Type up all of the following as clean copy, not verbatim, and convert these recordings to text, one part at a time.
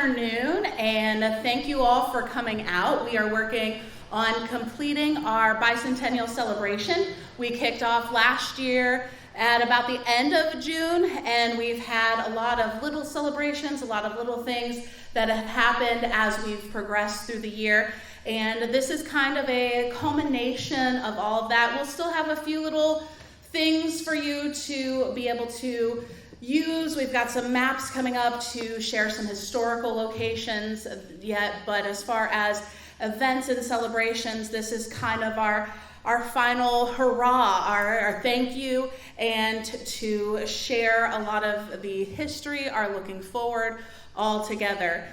afternoon, and thank you all for coming out. We are working on completing our bicentennial celebration. We kicked off last year at about the end of June, and we've had a lot of little celebrations, a lot of little things that have happened as we've progressed through the year. And this is kind of a culmination of all of that. We'll still have a few little things for you to be able to use. We've got some maps coming up to share some historical locations yet, but as far as events and celebrations, this is kind of our final hurrah, our thank you, and to share a lot of the history, our looking forward all together.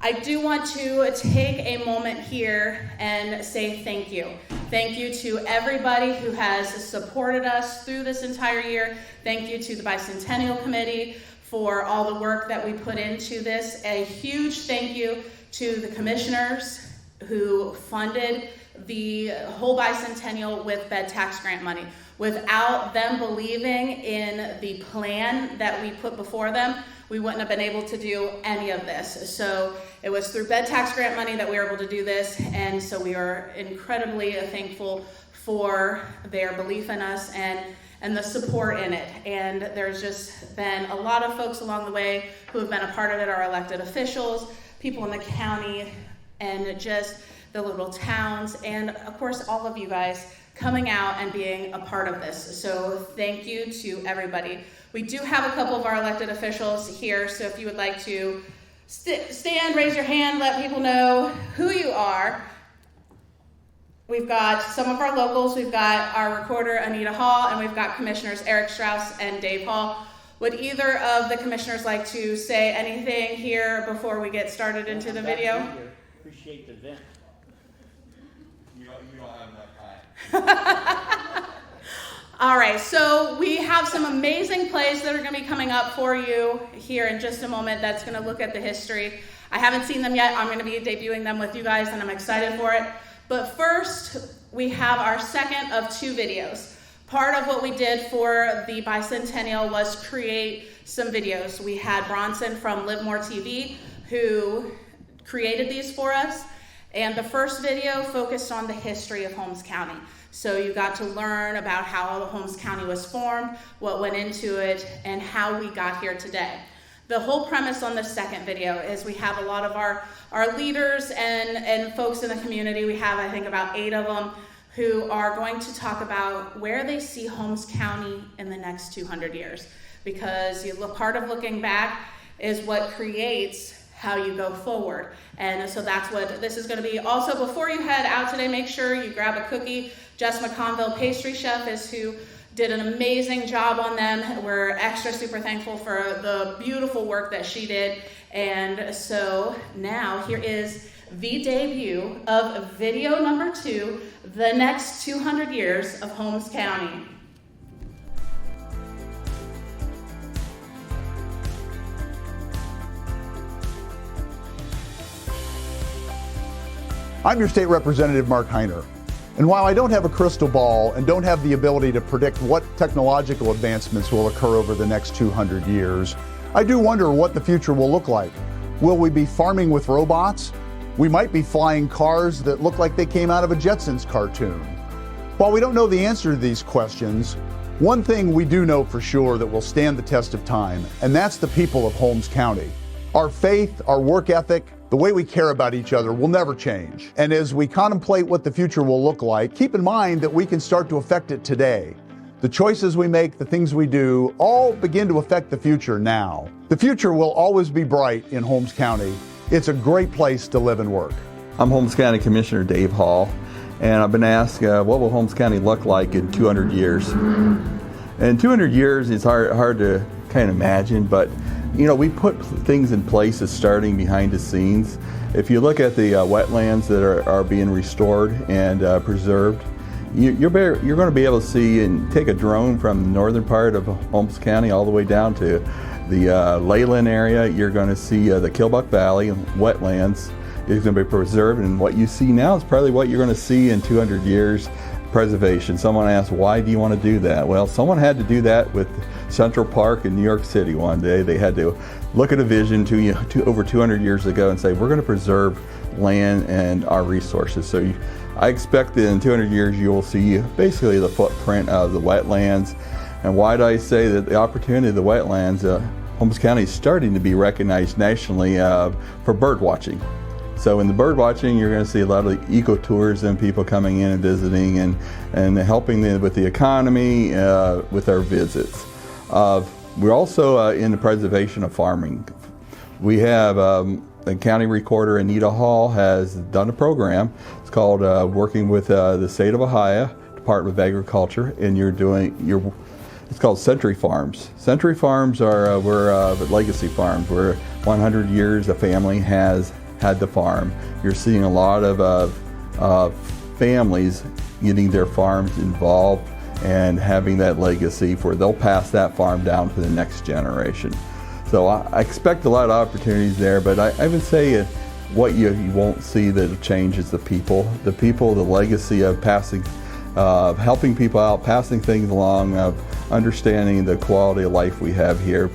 I do want to take a moment here and say thank you. Thank you to everybody who has supported us through this entire year. Thank you to the Bicentennial Committee for all the work that we put into this. A huge thank you to the commissioners who funded the whole bicentennial with bed tax grant money. Without them believing in the plan that we put before them, we wouldn't have been able to do any of this. So it was through bed tax grant money that we were able to do this, and so we are incredibly thankful for their belief in us and the support in it. And there's just been a lot of folks along the way who have been a part of it, our elected officials, people in the county, and just the little towns, and of course all of you guys coming out and being a part of this. So thank you to everybody. We do have a couple of our elected officials here, so if you would like to stand, raise your hand, let people know who you are. We've got some of our locals. We've got our recorder, Anita Hall, and we've got Commissioners Eric Strauss and Dave Hall. Would either of the commissioners like to say anything here before we get started into the video? Appreciate the event. You don't have enough time. All right, so we have some amazing plays that are going to be coming up for you here in just a moment that's going to look at the history. I haven't seen them yet. I'm going to be debuting them with you guys, and I'm excited for it. But first, we have our second of two videos. Part of what we did for the bicentennial was create some videos. We had Bronson from Live More TV who created these for us, and the first video focused on the history of Holmes County. So you got to learn about how the Holmes County was formed, what went into it, and how we got here today. The whole premise on the second video is we have a lot of our leaders and folks in the community. We have, I think, about 8 of them who are going to talk about where they see Holmes County in the next 200 years. Because part of looking back is what creates how you go forward. And so that's what this is going to be. Also, before you head out today, make sure you grab a cookie. Jess McConville, pastry chef, is who did an amazing job on them. We're extra super thankful for the beautiful work that she did. And so now here is the debut of video number 2, The Next 200 Years of Holmes County. I'm your state representative, Mark Heiner. And while I don't have a crystal ball and don't have the ability to predict what technological advancements will occur over the next 200 years, I do wonder what the future will look like. Will we be farming with robots? We might be flying cars that look like they came out of a Jetsons cartoon. While we don't know the answer to these questions, one thing we do know for sure that will stand the test of time, and that's the people of Holmes County. Our faith, our work ethic, the way we care about each other will never change. And as we contemplate what the future will look like, keep in mind that we can start to affect it today. The choices we make, the things we do, all begin to affect the future now. The future will always be bright in Holmes County. It's a great place to live and work. I'm Holmes County Commissioner Dave Hall, and I've been asked what will Holmes County look like in 200 years? And 200 years is hard to kind of imagine, but you know, we put things in place that's starting behind the scenes. If you look at the wetlands that are being restored and preserved, you're going to be able to see and take a drone from the northern part of Holmes County all the way down to the Leyland area. You're going to see the Killbuck Valley and wetlands is going to be preserved, and what you see now is probably what you're going to see in 200 years preservation. Someone asked, why do you want to do that? Well, someone had to do that with Central Park in New York City one day. They had to look at a vision to over 200 years ago and say, we're going to preserve land and our resources. So I expect that in 200 years you will see basically the footprint of the wetlands. And why do I say that the opportunity of the wetlands, Holmes County is starting to be recognized nationally for bird watching. So in the bird watching, you're going to see a lot of ecotourism, people coming in and visiting and helping them with the economy with our visits. We're also in the preservation of farming. We have the county recorder Anita Hall has done a program. It's called working with the state of Ohio Department of Agriculture, and it's called Century Farms. Century Farms are we're legacy farms. Where 100 years a family has had the farm. You're seeing a lot of families getting their farms involved and having that legacy where they'll pass that farm down to the next generation. So I expect a lot of opportunities there, but I would say what you won't see that changes the people, the legacy of passing, helping people out, passing things along, of understanding the quality of life we have here.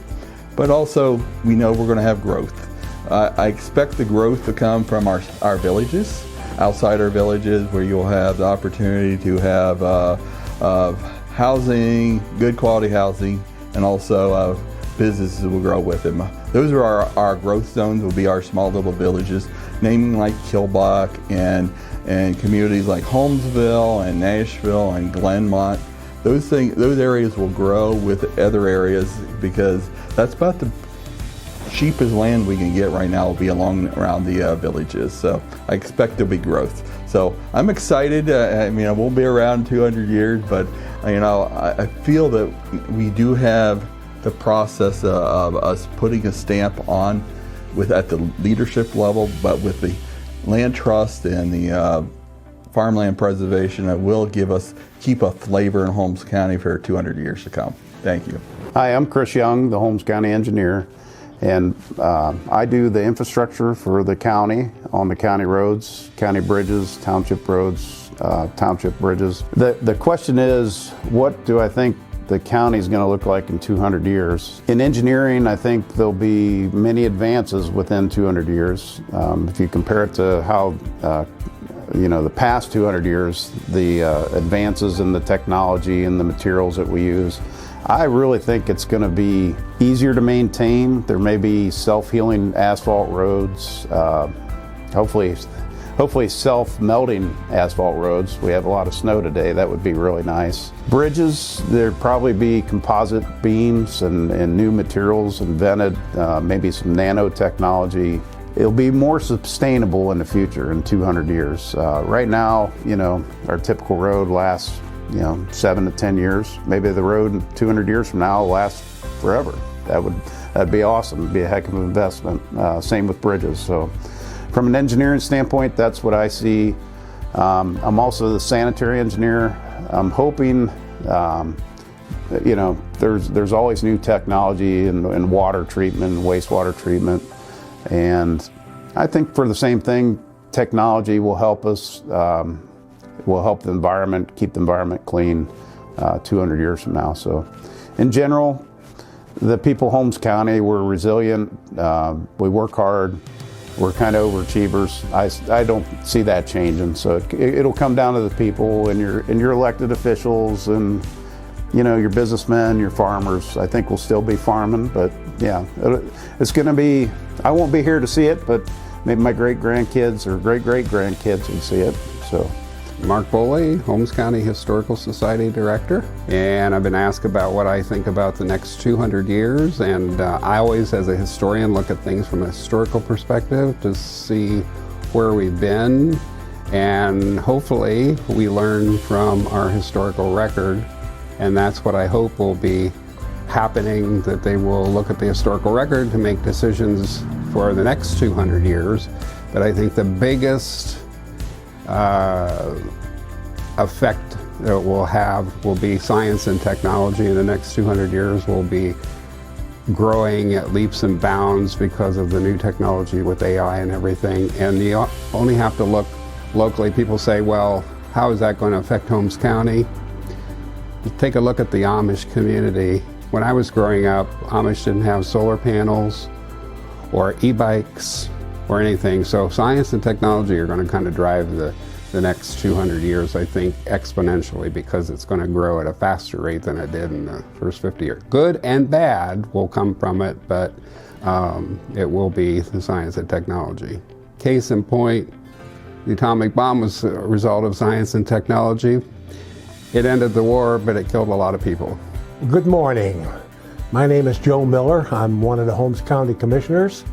But also, we know we're going to have growth. I expect the growth to come from our villages, outside our villages, where you'll have the opportunity to have housing, good quality housing, and also businesses will grow with them. Those are our growth zones, will be our small little villages, naming like Kilbuck and communities like Holmesville and Nashville and Glenmont. Those areas will grow with other areas because that's about the cheapest land we can get right now will be around the villages. So I expect there'll be growth. So I'm excited. I mean, we'll be around 200 years, but I feel that we do have the process of us putting a stamp on at the leadership level, but with the land trust and the farmland preservation that will keep a flavor in Holmes County for 200 years to come. Thank you. Hi, I'm Chris Young, the Holmes County engineer, and I do the infrastructure for the county on the county roads, county bridges, township roads, township bridges. The question is, what do I think the county is going to look like in 200 years? In engineering, I think there'll be many advances within 200 years. If you compare it to how the past 200 years, the advances in the technology and the materials that we use, I really think it's going to be easier to maintain. There may be self-healing asphalt roads, hopefully self-melting asphalt roads. We have a lot of snow today. That would be really nice. Bridges, there'd probably be composite beams and new materials invented, maybe some nanotechnology. It'll be more sustainable in the future in 200 years. Right now, our typical road lasts 7 to 10 years. Maybe the road 200 years from now will last forever. That'd be awesome. It'd be a heck of an investment. Same with bridges. So from an engineering standpoint, that's what I see. I'm also the sanitary engineer. I'm hoping, there's always new technology in water treatment, wastewater treatment. And I think for the same thing, technology will help us, will help the environment, keep the environment clean 200 years from now. So in general, the people of Holmes County, we're resilient, we work hard, we're kind of overachievers. I don't see that changing. So it'll come down to the people and your elected officials and your businessmen, your farmers. I think we'll still be farming, but yeah, it's going to be, I won't be here to see it, but maybe my great-grandkids or great-great-grandkids would see it. So, Mark Boley, Holmes County Historical Society Director, and I've been asked about what I think about the next 200 years, and I always, as a historian, look at things from a historical perspective to see where we've been, and hopefully we learn from our historical record, and that's what I hope will be happening, that they will look at the historical record to make decisions for the next 200 years. But I think the biggest effect that it will have will be science and technology in the next 200 years will be growing at leaps and bounds because of the new technology with AI and everything. And you only have to look locally. People say, well, how is that going to affect Holmes County? You take a look at the Amish community. When I was growing up, Amish didn't have solar panels or e-bikes or anything. So science and technology are going to kind of drive the next 200 years, I think, exponentially, because it's going to grow at a faster rate than it did in the first 50 years. Good and bad will come from it, but it will be the science and technology. Case in point, the atomic bomb was a result of science and technology. It ended the war, but it killed a lot of people. Good morning. My name is Joe Miller. I'm one of the Holmes County Commissioners.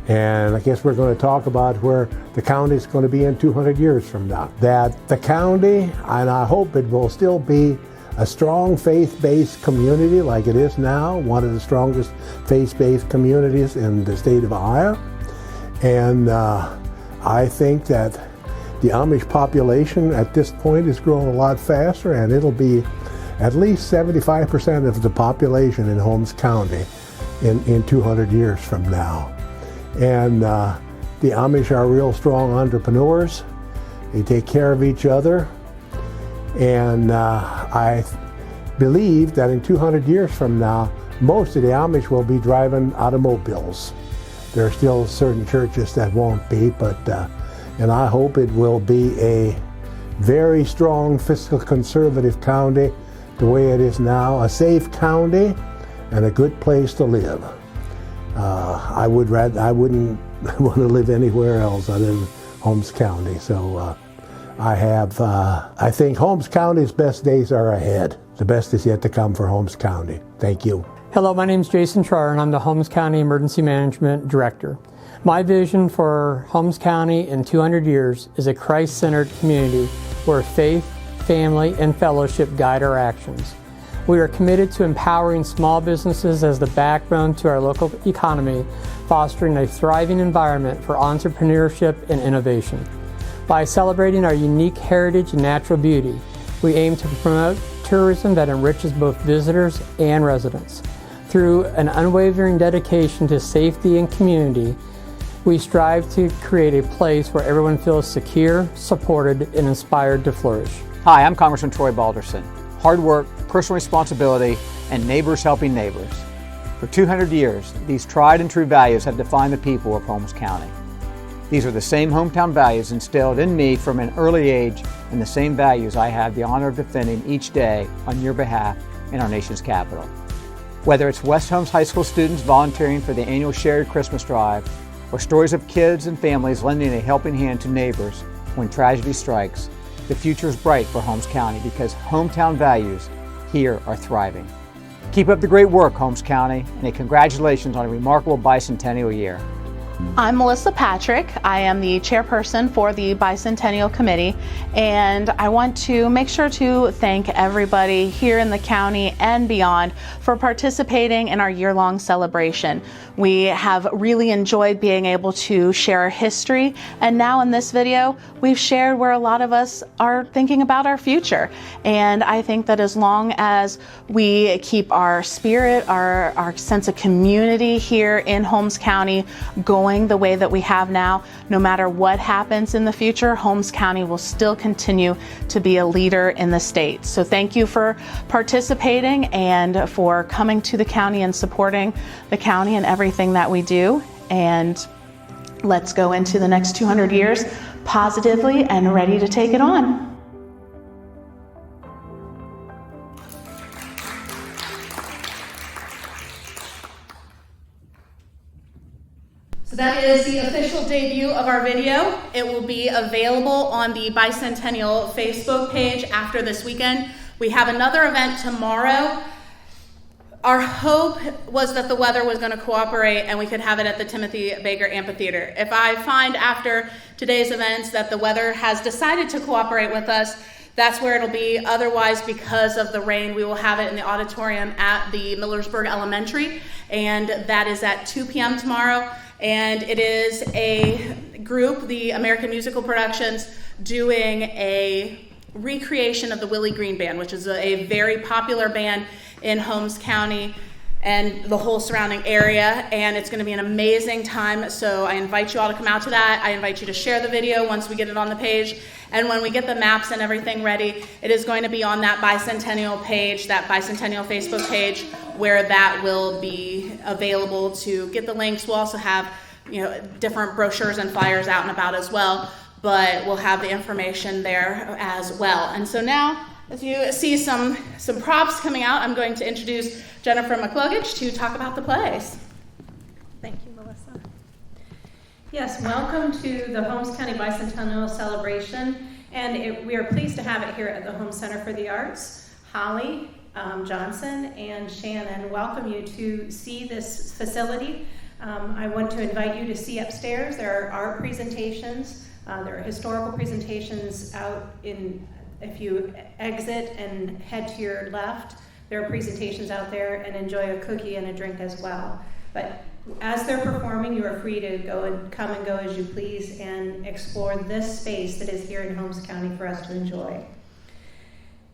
And I guess we're going to talk about where the county is going to be in 200 years from now. That the county, and I hope it will still be a strong faith-based community like it is now, one of the strongest faith-based communities in the state of Ohio. And I think that the Amish population at this point is growing a lot faster, and it'll be at least 75% of the population in Holmes County in 200 years from now. And the Amish are real strong entrepreneurs. They take care of each other. And I believe that in 200 years from now, most of the Amish will be driving automobiles. There are still certain churches that won't be, but and I hope it will be a very strong fiscal conservative county the way it is now, a safe county and a good place to live. I wouldn't want to live anywhere else other than Holmes County. So I think Holmes County's best days are ahead. The best is yet to come for Holmes County. Thank you. Hello, my name is Jason Troyer, and I'm the Holmes County Emergency Management Director. My vision for Holmes County in 200 years is a Christ-centered community where faith, family, and fellowship guide our actions. We are committed to empowering small businesses as the backbone to our local economy, fostering a thriving environment for entrepreneurship and innovation. By celebrating our unique heritage and natural beauty, we aim to promote tourism that enriches both visitors and residents. Through an unwavering dedication to safety and community, we strive to create a place where everyone feels secure, supported, and inspired to flourish. Hi, I'm Congressman Troy Balderson. Hard work, personal responsibility, and neighbors helping neighbors. For 200 years, these tried and true values have defined the people of Holmes County. These are the same hometown values instilled in me from an early age, and the same values I have the honor of defending each day on your behalf in our nation's capital. Whether it's West Holmes High School students volunteering for the annual Shared Christmas Drive, or stories of kids and families lending a helping hand to neighbors when tragedy strikes, the future is bright for Holmes County because hometown values here are thriving. Keep up the great work, Holmes County, and a congratulations on a remarkable bicentennial year. I'm Melissa Patrick. I am the chairperson for the Bicentennial Committee, and I want to make sure to thank everybody here in the county and beyond for participating in our year-long celebration. We have really enjoyed being able to share our history, and now in this video, we've shared where a lot of us are thinking about our future. And I think that as long as we keep our spirit, our sense of community here in Holmes County going the way that we have now, no matter what happens in the future, Holmes County will still continue to be a leader in the state. So thank you for participating and for coming to the county and supporting the county and everything that we do. And let's go into the next 200 years positively and ready to take it on. So that is the official debut of our video. It will be available on the Bicentennial Facebook page after this weekend. We have another event tomorrow. Our hope was that the weather was going to cooperate and we could have it at the Timothy Baker Amphitheater. If I find after today's events that the weather has decided to cooperate with us, that's where it'll be. Otherwise, because of the rain, we will have it in the auditorium at the Millersburg Elementary, and that is at 2 p.m. tomorrow. And it is a group, the American Musical Productions, doing a recreation of the Willie Green Band, which is a very popular band in Holmes County. and the whole surrounding area, and it's going to be an amazing time. So I invite you all to come out to that. I invite you to share the video once we get it on the page, and when we get the maps and everything ready, it is going to be on that Bicentennial page, that Bicentennial Facebook page, where that will be available to get the links. We'll also have, you know, different brochures and flyers out and about as well, but we'll have the information there as well. And so now, as you see some props coming out, I'm going to introduce Jennifer McCluggage to talk about the plays. Thank you, Melissa. Yes, welcome to the Holmes County Bicentennial Celebration, and we are pleased to have it here at the Holmes Center for the Arts. Holly Johnson and Shannon welcome you to see this facility. I want to invite you to see upstairs. There are art presentations, there are historical presentations out in. If you exit and head to your left, there are presentations out there, and enjoy a cookie and a drink as well. But as they're performing, you are free to come and go as you please and explore this space that is here in Holmes County for us to enjoy.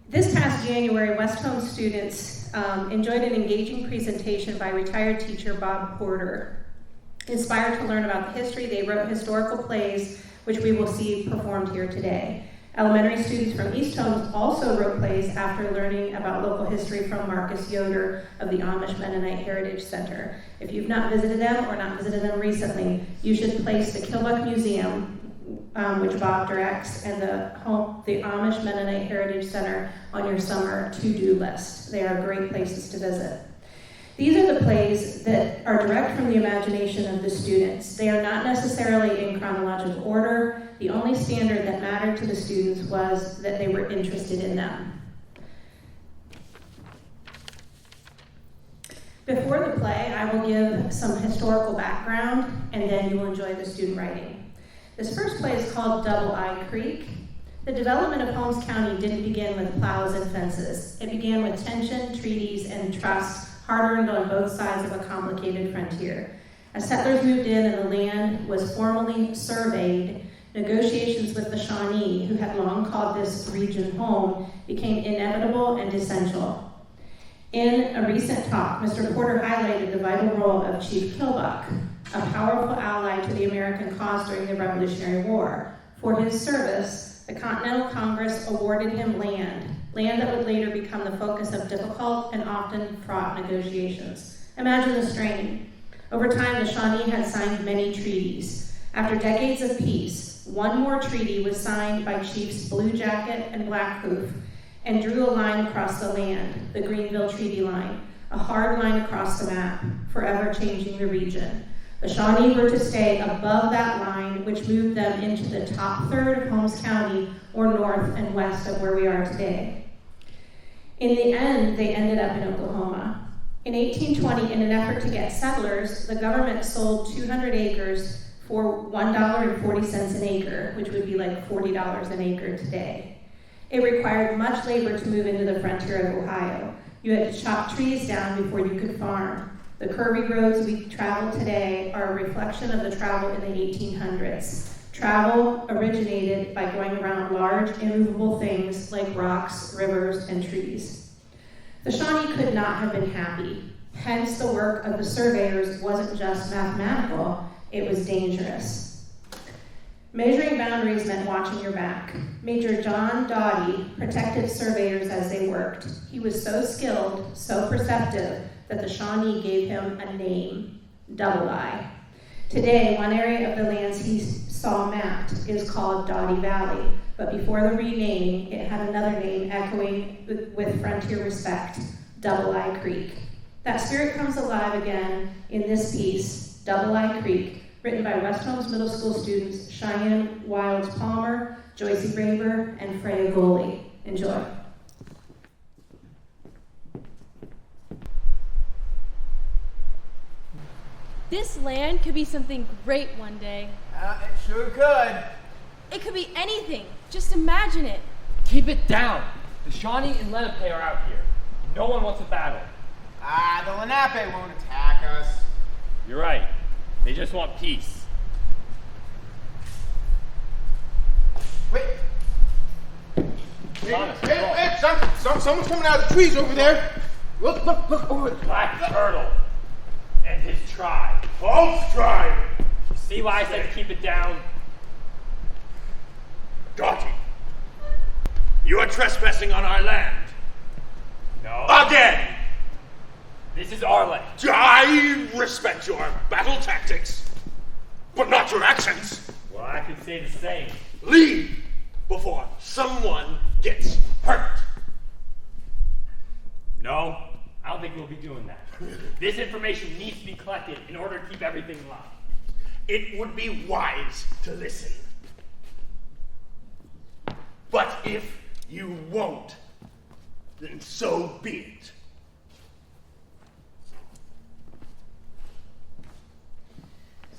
This past January, West Holmes students enjoyed an engaging presentation by retired teacher Bob Porter. Inspired to learn about the history, they wrote historical plays, which we will see performed here today. Elementary students from East Holmes also wrote plays after learning about local history from Marcus Yoder of the Amish Mennonite Heritage Center. If you've not visited them or not visited them recently, you should place the Kilbuck Museum, which Bob directs, and the Amish Mennonite Heritage Center on your summer to-do list. They are great places to visit. These are the plays that are direct from the imagination of the students. They are not necessarily in chronological order. The only standard that mattered to the students was that they were interested in them. Before the play, I will give some historical background, and then you will enjoy the student writing. This first play is called Double Eye Creek. The development of Holmes County didn't begin with plows and fences. It began with tension, treaties, and trusts hard-earned on both sides of a complicated frontier. As settlers moved in and the land was formally surveyed, negotiations with the Shawnee, who had long called this region home, became inevitable and essential. In a recent talk, Mr. Porter highlighted the vital role of Chief Kilbuck, a powerful ally to the American cause during the Revolutionary War. For his service, the Continental Congress awarded him land that would later become the focus of difficult and often fraught negotiations. Imagine the strain. Over time, the Shawnee had signed many treaties. After decades of peace, one more treaty was signed by Chiefs Blue Jacket and Blackhoof and drew a line across the land, the Greenville Treaty Line, a hard line across the map, forever changing the region. The Shawnee were to stay above that line, which moved them into the top third of Holmes County, or north and west of where we are today. In the end, they ended up in Oklahoma. In 1820, in an effort to get settlers, the government sold 200 acres for $1.40 an acre, which would be like $40 an acre today. It required much labor to move into the frontier of Ohio. You had to chop trees down before you could farm. The curvy roads we travel today are a reflection of the travel in the 1800s. Travel originated by going around large, immovable things like rocks, rivers, and trees. The Shawnee could not have been happy. Hence, the work of the surveyors wasn't just mathematical, it was dangerous. Measuring boundaries meant watching your back. Major John Doughty protected surveyors as they worked. He was so skilled, so perceptive, that the Shawnee gave him a name, Double Eye. Today, one area of the lands he saw mapped is called Doughty Valley, but before the renaming, it had another name echoing with frontier respect, Double Eye Creek. That spirit comes alive again in this piece, Double Eye Creek, written by West Holmes Middle School students Cheyenne Wilds Palmer, Joyce Graber, and Freya Goley. Enjoy. This land could be something great one day. It sure could. It could be anything. Just imagine it. Keep it down. The Shawnee and Lenape are out here. No one wants a battle. The Lenape won't attack us. You're right. They just want peace. Wait. Wait, someone's coming out of the trees over there. Look over the Black Turtle and his tribe. Holmes tribe! See why I said keep it down? Dottie, you are trespassing on our land. No. Again! This is our land. I respect your battle tactics, but not your actions. Well, I could say the same. Leave before someone gets hurt. No, I don't think we'll be doing that. This information needs to be collected in order to keep everything locked. It would be wise to listen. But if you won't, then so be it.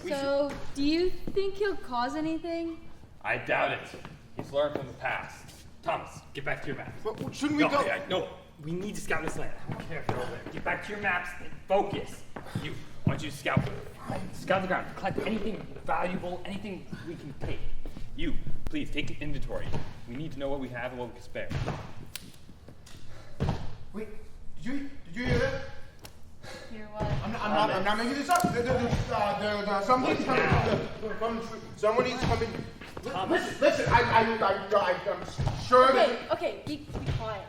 So, do you think he'll cause anything? I doubt it. He's learned from the past. Thomas, get back to your maps. But shouldn't we No, go? no, we need to scout this land. I don't care if you're over there. Get back to your maps and focus. I want you to scout the ground. Collect anything valuable, anything we can take. You, please, take an inventory. We need to know what we have and what we can spare. Wait, did you hear that? Hear what? I'm not making this up. Somebody's coming. Somebody's coming. Listen. I'm sure that. Okay, be quiet.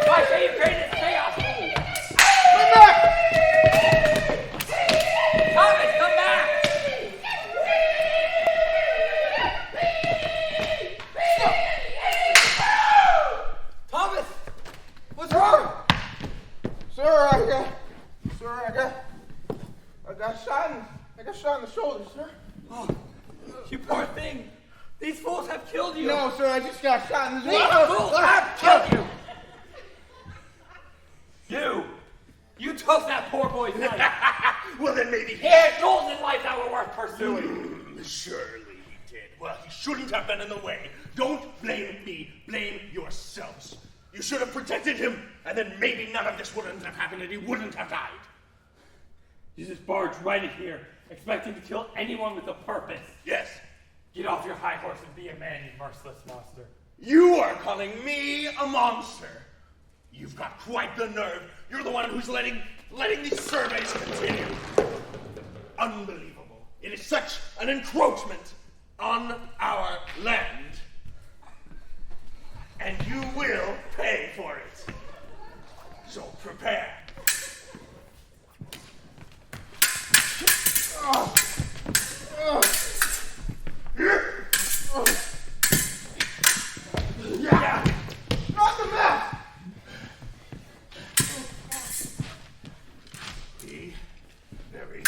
Why can't you create this chaos? Thomas, come back! Thomas, what's wrong? Sir, I got shot in the shoulder, sir. Oh, you poor thing. These fools have killed you. No, sir, I just got shot in the These fools have killed you. You took that poor boy's life. Well, then maybe He had goals in life that were worth pursuing. Surely he did. Well, he shouldn't have been in the way. Don't blame me. Blame yourselves. You should have protected him, and then maybe none of this wouldn't have happened and he wouldn't have died. You just barged right in here, expecting to kill anyone with a purpose. Yes. Get off your high horse and be a man, you merciless monster. You are calling me a monster. You've got quite the nerve. You're the one who's letting these surveys continue. Unbelievable. It is such an encroachment on our land. And you will pay for it. So prepare. Yeah. Not the map. Be very.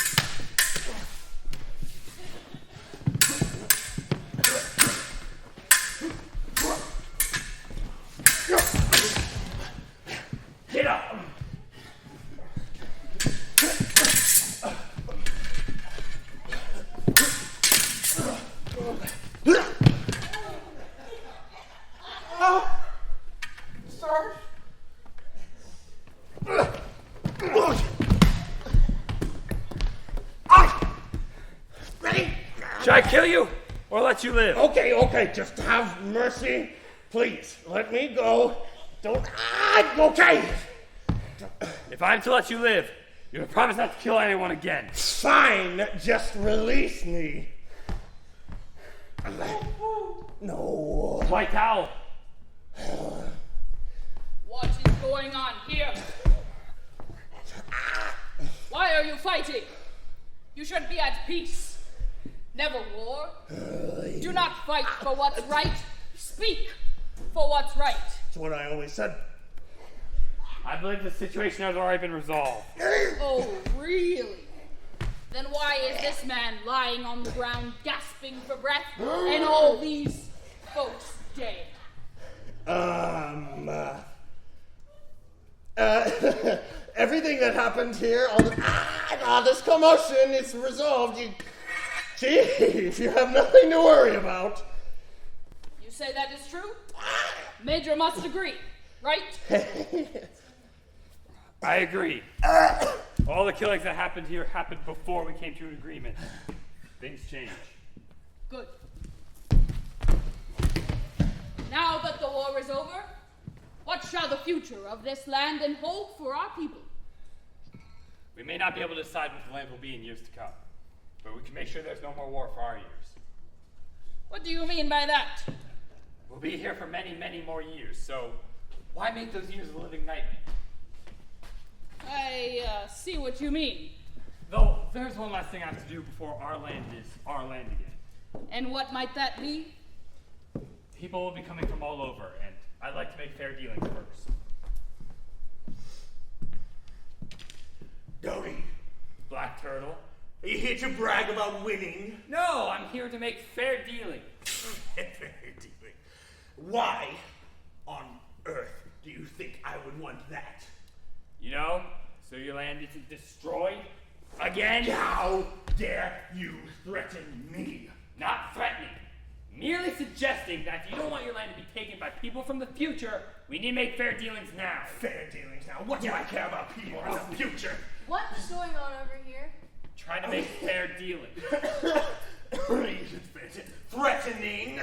Get up! Sir. Ready? Should I kill you or let you live? Okay, just have mercy. Please, let me go. Don't. Okay. If I'm to let you live, you have promise not to kill anyone again. Fine, just release me. No. White towel. What is going on here? Why are you fighting? You should be at peace. Never war. Do not fight for what's right. Speak for what's right. That's what I always said. I believe the situation has already been resolved. Oh, really? Then why is this man lying on the ground gasping for breath and all these folks dead? Everything that happened here, all this commotion, it's resolved. Chief, you have nothing to worry about. You say that is true? Major must agree, right? I agree. All the killings that happened here happened before we came to an agreement. Things change. Good. Now that the war is over, what shall the future of this land and hold for our people? We may not be able to decide what the land will be in years to come, but we can make sure there's no more war for our years. What do you mean by that? We'll be here for many, many more years, so why make those years a living nightmare? I see what you mean. Though, there's one last thing I have to do before our land is our land again. And what might that be? People will be coming from all over, and I'd like to make fair dealings first. Dory. Black Turtle. Are you here to brag about winning? No, I'm here to make fair dealing. Fair dealing. Why on earth do you think I would want that? You know, so your land isn't destroyed again? How dare you threaten me? Not threatening. Merely suggesting that if you don't want your land to be taken by people from the future, we need to make fair dealings now. Fair dealings now? What do I care about people in the future? What's going on over here? Trying to make fair dealings. Threatening?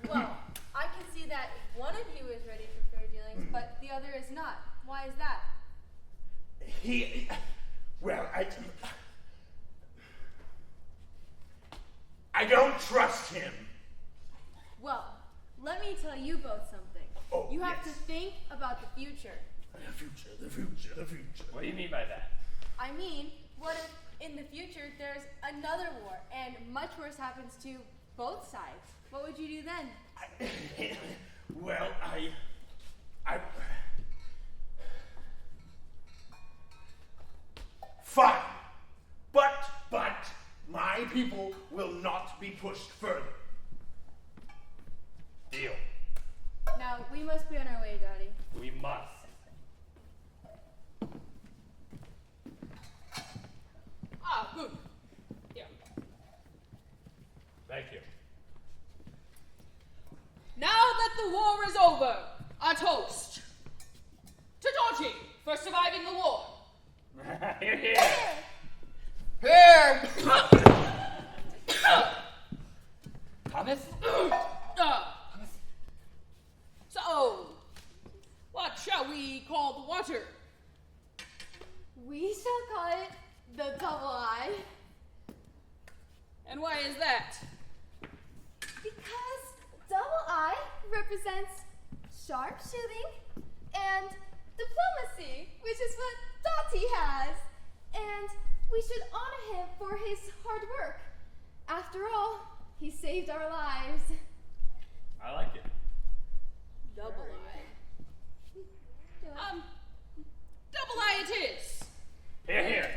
Well, I can see that one of you is ready for fair dealings, but the other is not. Why is that? I don't trust him. Well, let me tell you both something. Oh, you have yes. to think about the future. The future. What do you mean by that? I mean, what if in the future there's another war and much worse happens to both sides? What would you do then? Fine. But my people will not be pushed further. Deal. Now, we must be on our way, Daddy. We must. Ah, good. Yeah. Thank you. Now that the war is over, a toast. To Georgie for surviving the war. Here, here. Here! Thomas? So, what shall we call the water? We shall call it the double eye. And why is that? Because double eye represents sharpshooting and diplomacy, which is what Dottie has. And we should honor him for his hard work. After all, he saved our lives. I like it. Double eye. Double eye it is. Here, here.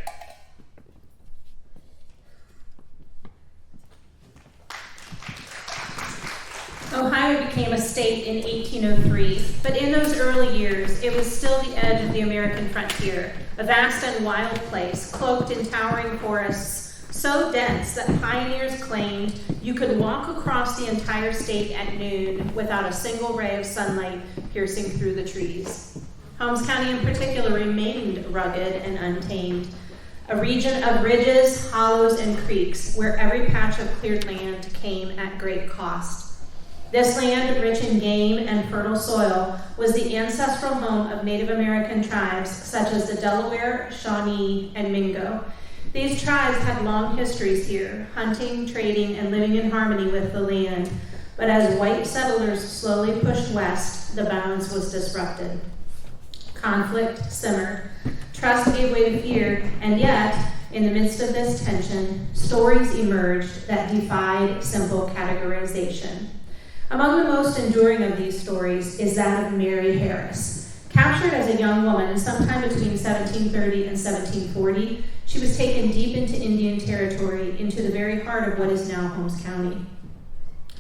Ohio became a state in 1803, but in those early years, it was still the edge of the American frontier, a vast and wild place, cloaked in towering forests, so dense that pioneers claimed you could walk across the entire state at noon without a single ray of sunlight piercing through the trees. Holmes County in particular remained rugged and untamed, a region of ridges, hollows, and creeks where every patch of cleared land came at great cost. This land, rich in game and fertile soil, was the ancestral home of Native American tribes such as the Delaware, Shawnee, and Mingo. These tribes had long histories here, hunting, trading, and living in harmony with the land. But as white settlers slowly pushed west, the balance was disrupted. Conflict simmered. Trust gave way to fear, and yet, in the midst of this tension, stories emerged that defied simple categorization. Among the most enduring of these stories is that of Mary Harris. Captured as a young woman sometime between 1730 and 1740, she was taken deep into Indian territory, into the very heart of what is now Holmes County.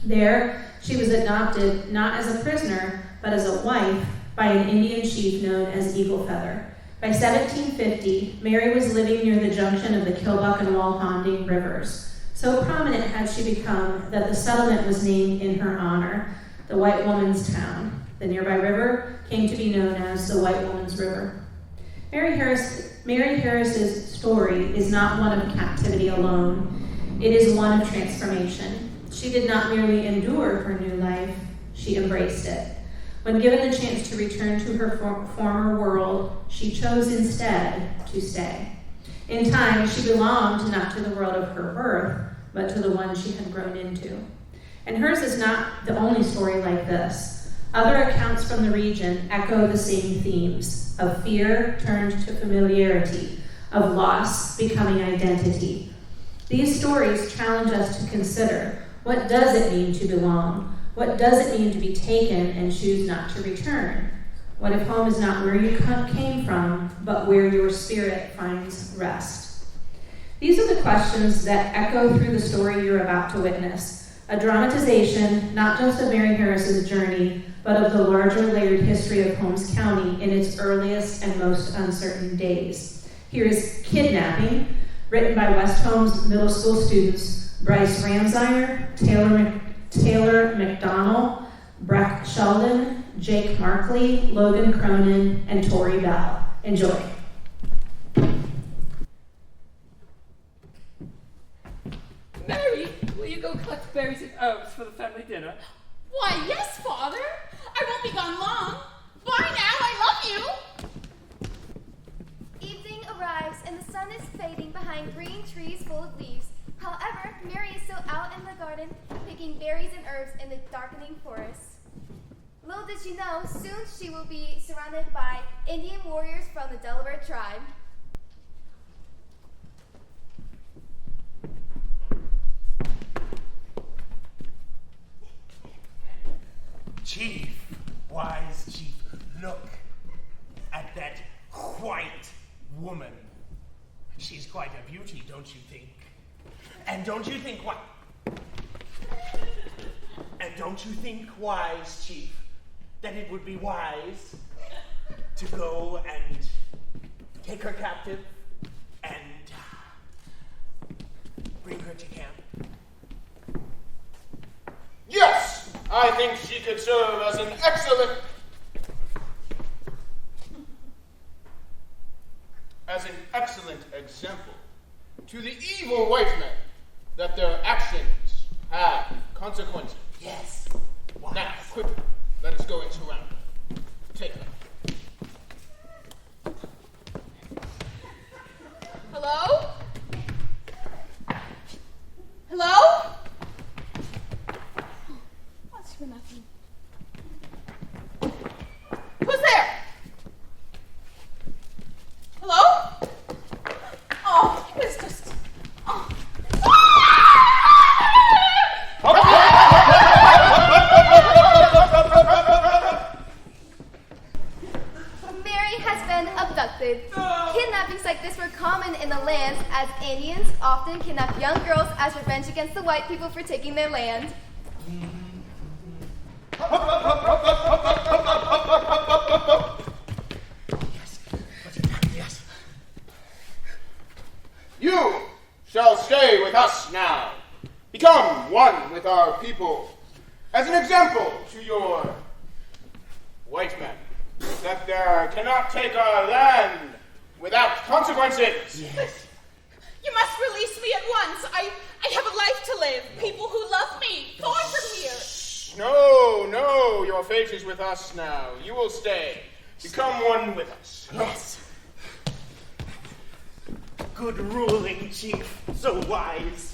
There, she was adopted not as a prisoner, but as a wife by an Indian chief known as Eagle Feather. By 1750, Mary was living near the junction of the Killbuck and Walhonding rivers. So prominent had she become that the settlement was named in her honor, the White Woman's Town. The nearby river came to be known as the White Woman's River. Mary Harris's story is not one of captivity alone. It is one of transformation. She did not merely endure her new life, she embraced it. When given the chance to return to her former world, she chose instead to stay. In time, she belonged not to the world of her birth, but to the one she had grown into. And hers is not the only story like this. Other accounts from the region echo the same themes of fear turned to familiarity, of loss becoming identity. These stories challenge us to consider, what does it mean to belong? What does it mean to be taken and choose not to return? What if home is not where you came from, but where your spirit finds rest? These are the questions that echo through the story you're about to witness. A dramatization, not just of Mary Harris's journey, but of the larger layered history of Holmes County in its earliest and most uncertain days. Here is Kidnapping, written by West Holmes middle school students Bryce Ramsire, Taylor McDonnell, Breck Sheldon, Jake Markley, Logan Cronin, and Tori Bell. Enjoy. Mary, will you go collect berries and herbs for the family dinner? Why, yes, Father. I won't be gone long. Bye now, I love you. Evening arrives and the sun is fading behind green trees full of leaves. However, Mary is still out in the garden picking berries and herbs in the darkening forest. Little did she know, soon she will be surrounded by Indian warriors from the Delaware tribe. Chief, wise chief, look at that white woman. She's quite a beauty, don't you think? And don't you think what? And don't you think, wise chief, that it would be wise to go and take her captive and bring her to camp? Yes, I think she could serve as an excellent example to the evil white men that their actions have consequences. Yes. Wise. Now, quickly, let us go and surround her. Take her. Hello? Hello? What's for nothing? Who's there? Hello? Oh, it's just... Oh. Mary has been abducted. Kidnappings like this were common in the lands, as Indians often kidnap young girls as revenge against the white people for taking their land. Yes. You shall stay with us now. Become one with our people, as an example to your white men, that they cannot take our land without consequences. Yes. You must release me at once. I have a life to live. People who love me. Far from here. No, your fate is with us now. You will stay. Become one with us. Yes. Good ruling, chief. So wise.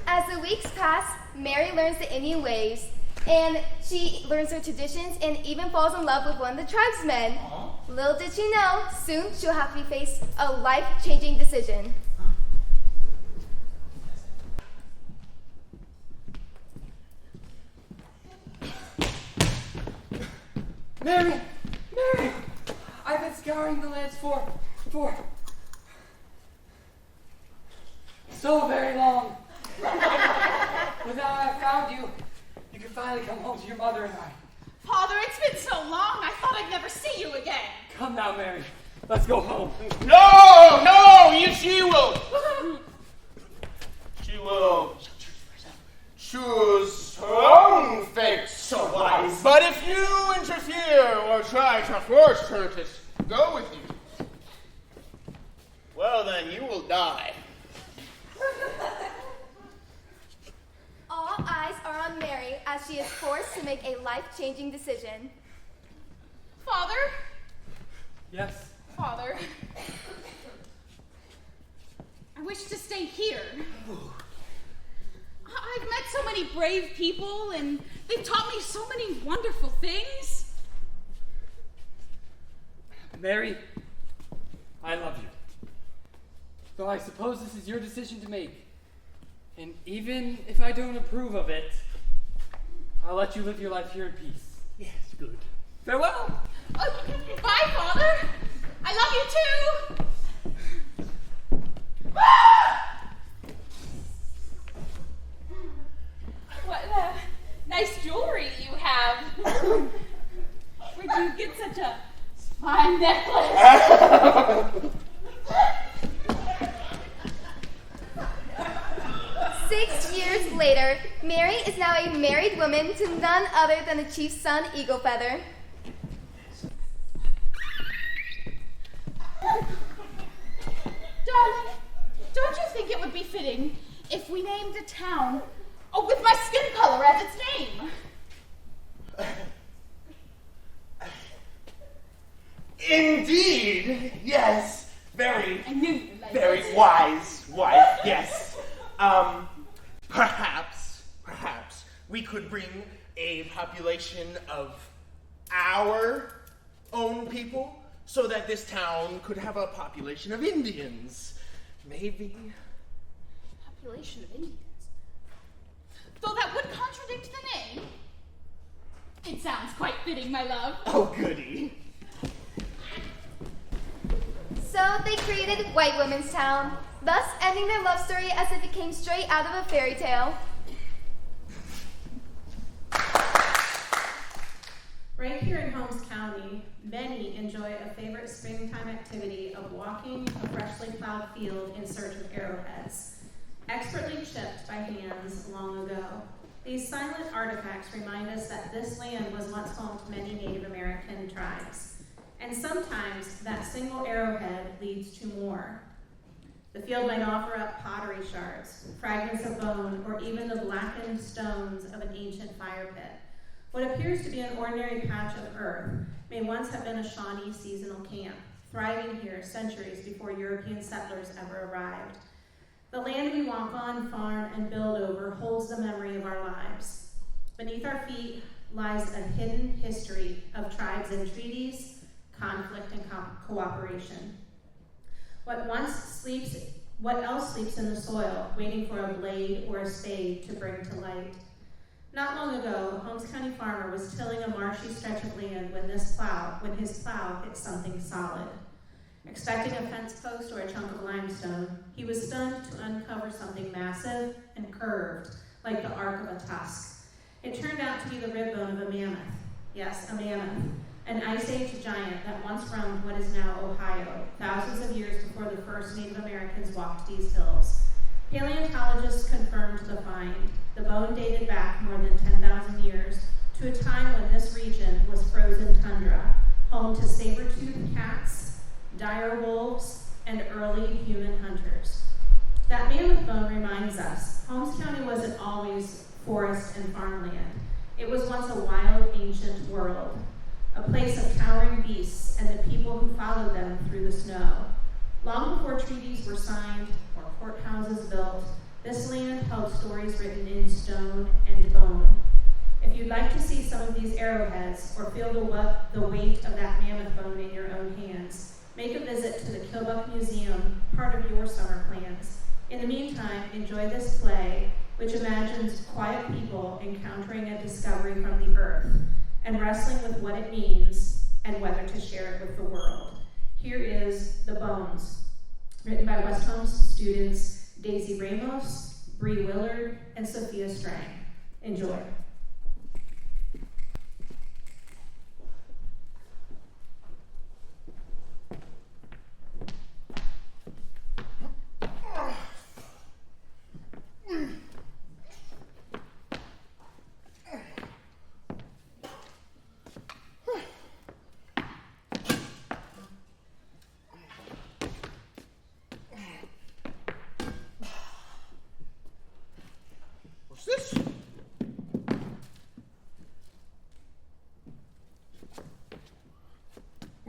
As the weeks pass, Mary learns the Indian ways, and she learns their traditions and even falls in love with one of the tribesmen. Little did she know, soon she'll have to face a life-changing decision. Mary! I've been scouring the lands for so very long. But now I've found you. You can finally come home to your mother and I. Father, it's been so long. I thought I'd never see you again. Come now, Mary. Let's go home. No, she will. She will choose her own fate. so wise. But if you interfere or try to force her to go with you, well then you will die. All eyes are on Mary as she is forced to make a life-changing decision. Father? Yes? Father. I wish to stay here. I've met so many brave people, and they've taught me so many wonderful things. Mary, I love you. Though I suppose this is your decision to make. And even if I don't approve of it, I'll let you live your life here in peace. Yes, good. Farewell! Bye, Father. I love you too. What nice jewelry you have. Where'd you get such a fine necklace? 6 years later, Mary is now a married woman to none other than the chief's son, Eagle Feather. Darling, don't you think it would be fitting if we named a town with my skin color as its name? Indeed, yes. Very, I knew you'd like very it. wise wife, yes. Perhaps we could bring a population of our own people so that this town could have a population of Indians. Maybe. Population of Indians. Though that would contradict the name. It sounds quite fitting, my love. Oh, goody. So they created White Women's Town, thus ending their love story as if it came straight out of a fairy tale. Right here in Holmes County, many enjoy a favorite springtime activity of walking a freshly plowed field in search of arrowheads, expertly chipped by hands long ago. These silent artifacts remind us that this land was once home to many Native American tribes. And sometimes that single arrowhead leads to more. The field might offer up pottery shards, fragments of bone, or even the blackened stones of an ancient fire pit. What appears to be an ordinary patch of earth may once have been a Shawnee seasonal camp, thriving here centuries before European settlers ever arrived. The land we walk on, farm, and build over holds the memory of our lives. Beneath our feet lies a hidden history of tribes and treaties, conflict and cooperation. What else sleeps in the soil, waiting for a blade or a spade to bring to light? Not long ago, a Holmes County farmer was tilling a marshy stretch of land when his plow hit something solid. Expecting a fence post or a chunk of limestone, he was stunned to uncover something massive and curved, like the arc of a tusk. It turned out to be the rib bone of a mammoth. Yes, a mammoth. An Ice Age giant that once roamed what is now Ohio, thousands of years before the first Native Americans walked these hills. Paleontologists confirmed the find. The bone dated back more than 10,000 years to a time when this region was frozen tundra, home to saber-toothed cats, dire wolves, and early human hunters. That mammoth bone reminds us, Holmes County wasn't always forest and farmland. It was once a wild, ancient world, a place of towering beasts and the people who followed them through the snow. Long before treaties were signed or courthouses built, this land held stories written in stone and bone. If you'd like to see some of these arrowheads or feel the weight of that mammoth bone in your own hands, make a visit to the Kilbuck Museum, part of your summer plans. In the meantime, enjoy this play, which imagines quiet people encountering a discovery from the earth and wrestling with what it means and whether to share it with the world. Here is The Bones, written by West Holmes students Daisy Ramos, Bree Willard, and Sophia Strang. Enjoy.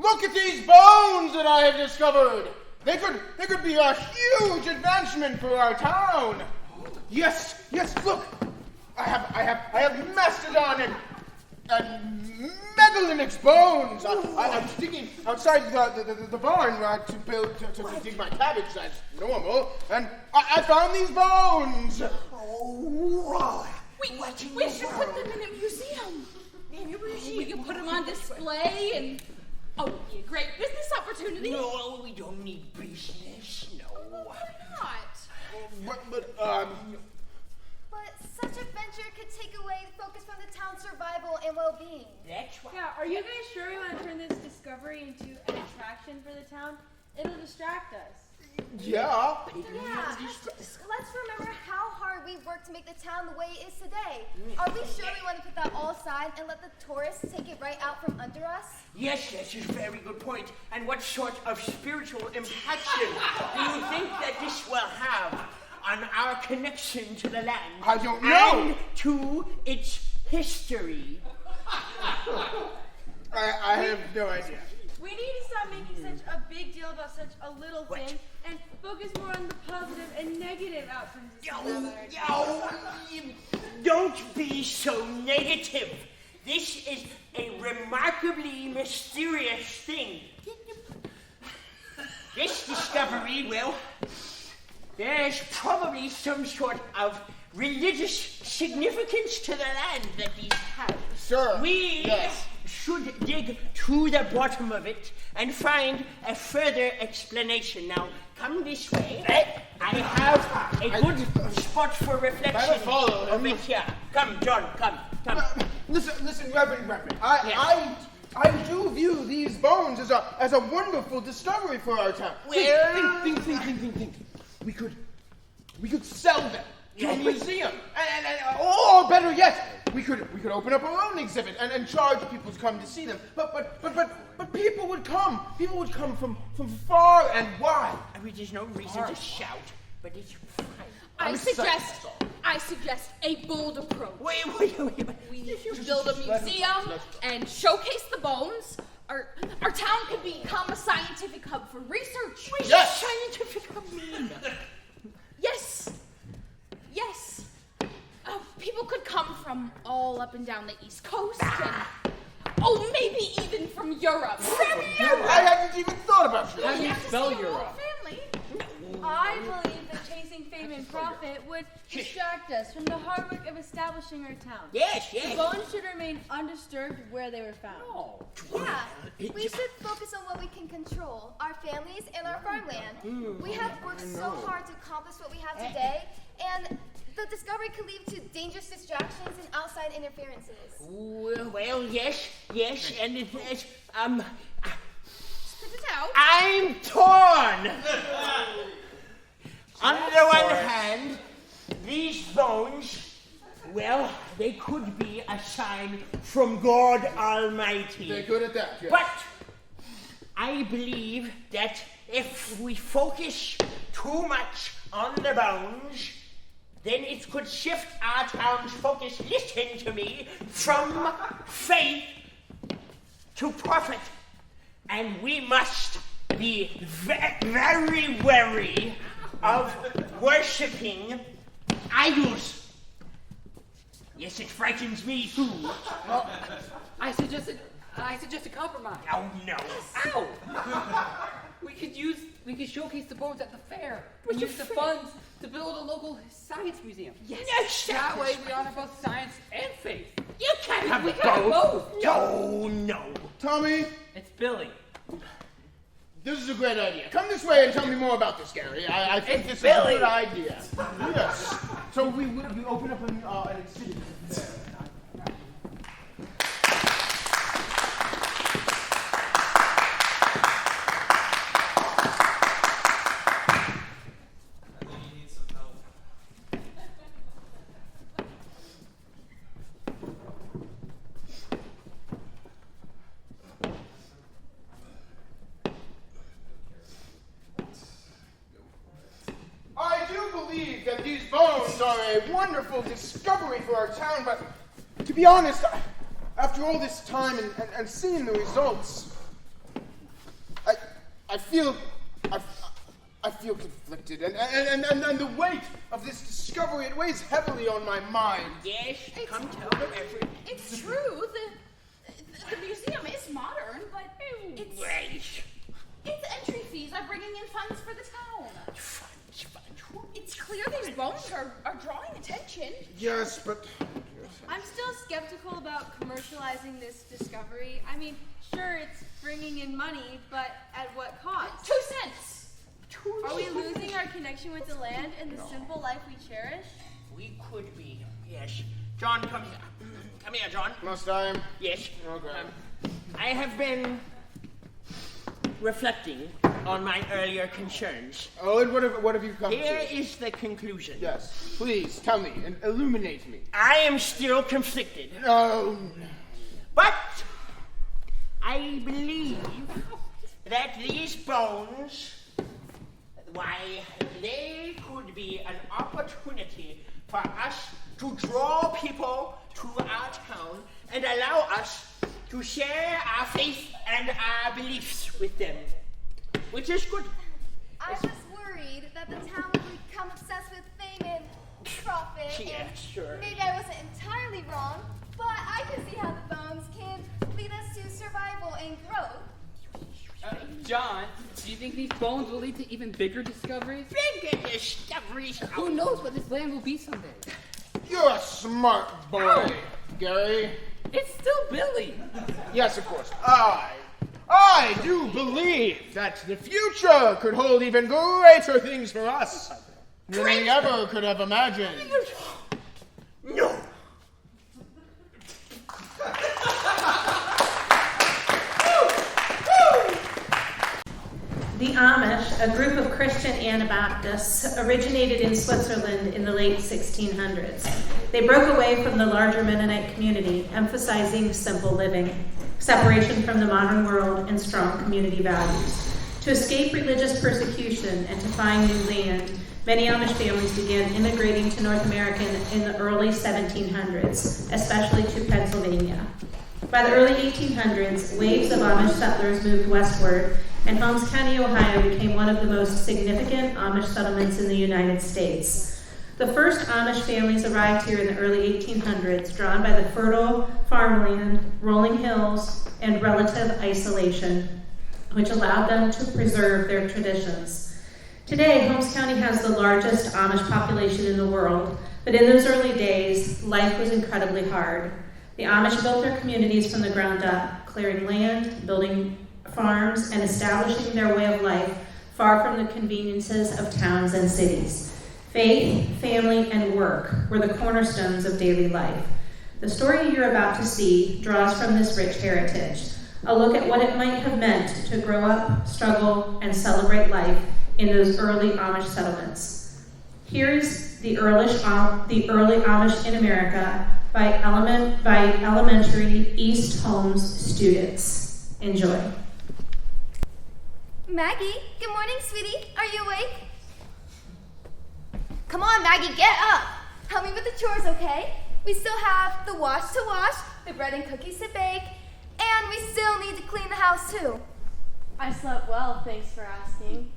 Look at these bones that I have discovered. They could be a huge advancement for our town. Yes, look. I have mastodon and megalonyx bones. I'm digging outside the barn to dig my cabbage. That's normal. And I found these bones. Oh, We should put them in a museum. We can put them on display and... Oh, it would be a great business opportunity. No, we don't need business. No. Why not? But such a venture could take away the focus from the town's survival and well-being. That's why. Yeah, are you guys sure you want to turn this discovery into an attraction for the town? It'll distract us. Yeah. Let's remember how hard we worked to make the town the way it is today. Are we sure we want to put that all aside and let the tourists take it right out from under us? Yes, that's a very good point. And what sort of spiritual impaction do you think that this will have on our connection to the land? I don't know. And to its history? I have no idea. We need to stop making such a big deal about such a little thing and focus more on the positive and negative outcomes of Don't be so negative. This is a remarkably mysterious thing. This discovery, well, there's probably some sort of religious significance to the land that these have. Sir, we should dig to the bottom of it and find a further explanation. Now, come this way. I have a good spot for reflection of it here. Come, John, come. Listen, Reverend. I do view these bones as a wonderful discovery for our town. Well, Think. We could sell them to a museum, or better yet, we could open up our own exhibit and charge people to come to see them. But people would come. People would come from far and wide. I mean, there's no reason to shout, but it's fine. I suggest a bold approach. Wait. We should build a museum and showcase the bones. Our town could become a scientific hub for research. What does scientific hub mean? Yes. People could come from all up and down the East Coast and, maybe even from Europe. I hadn't even thought about Europe. How do you spell Europe? I believe that chasing fame and profit would distract us from the hard work of establishing our town. Yes. The bones should remain undisturbed where they were found. Yeah, we should focus on what we can control, our families and our farmland. We have worked so hard to accomplish what we have today, and the discovery could lead to dangerous distractions and outside interferences. Well, yes, and it is, Spit it out. I'm torn! On the one hand, these bones, well, they could be a sign from God Almighty. They're good at that, yes. But I believe that if we focus too much on the bones, then it could shift our town's focus, listen to me, from faith to profit. And we must be very wary of worshipping idols. Yes, it frightens me too. Well, I suggest a compromise. Oh no. Ow! We could showcase the bones at the fair. We use the funds to build a local science museum. Yes. That way we honor both science and faith. You can't have We got both. Oh no. Tommy, It's Billy. this is a great idea. Come this way and tell me more about this, Gary. I think this is a Billy. good idea. Yes. So we open up an exhibit there. I do believe that these bones are a wonderful discovery for our town, but to be honest, after all this time and seeing the results, I feel conflicted, and the weight of this discovery, it weighs heavily on my mind. Yes, come tell them everything. It's true. The museum is modern, but its entry fees are bringing in funds for the town. It's clear these bones are drawing attention. Yes, but... I'm still skeptical about commercializing this discovery. I mean, sure, it's bringing in money, but at what cost? 2 cents. Are we losing our connection with the land and the simple life we cherish? We could be, yes. John, come here. Come here, John. Must I? Yes. Okay. I have been reflecting on my earlier concerns. Oh, and what have you come to? Here is the conclusion. Yes, please, tell me, and illuminate me. I am still conflicted. No. But I believe that these bones, why, they could be an opportunity for us to draw people to our town and allow us to share our faith and our beliefs with them, which is good. I was worried that the town would become obsessed with fame and profit. Yeah, and sure. Maybe I wasn't entirely wrong, but I can see how the bones can lead us to survival and growth. John, do you think these bones will lead to even bigger discoveries? Bigger discoveries? Who knows what this land will be someday? You're a smart boy, Gary. It's still Billy. Yes, of course. I do believe that the future could hold even greater things for us than we ever could have imagined. No. The Amish, a group of Christian Anabaptists, originated in Switzerland in the late 1600s. They broke away from the larger Mennonite community, emphasizing simple living, separation from the modern world, and strong community values. To escape religious persecution and to find new land, many Amish families began immigrating to North America in the early 1700s, especially to Pennsylvania. By the early 1800s, waves of Amish settlers moved westward, and Holmes County, Ohio became one of the most significant Amish settlements in the United States. The first Amish families arrived here in the early 1800s, drawn by the fertile farmland, rolling hills, and relative isolation, which allowed them to preserve their traditions. Today, Holmes County has the largest Amish population in the world, but in those early days, life was incredibly hard. The Amish built their communities from the ground up, clearing land, building farms, and establishing their way of life far from the conveniences of towns and cities. Faith, family, and work were the cornerstones of daily life. The story you're about to see draws from this rich heritage, a look at what it might have meant to grow up, struggle, and celebrate life in those early Amish settlements. Here's the early Amish in America by elementary East Holmes students. Enjoy. Maggie, good morning, sweetie. Are you awake? Come on, Maggie, get up. Help me with the chores, okay? We still have the wash to wash, the bread and cookies to bake, and we still need to clean the house, too. I slept well, thanks for asking.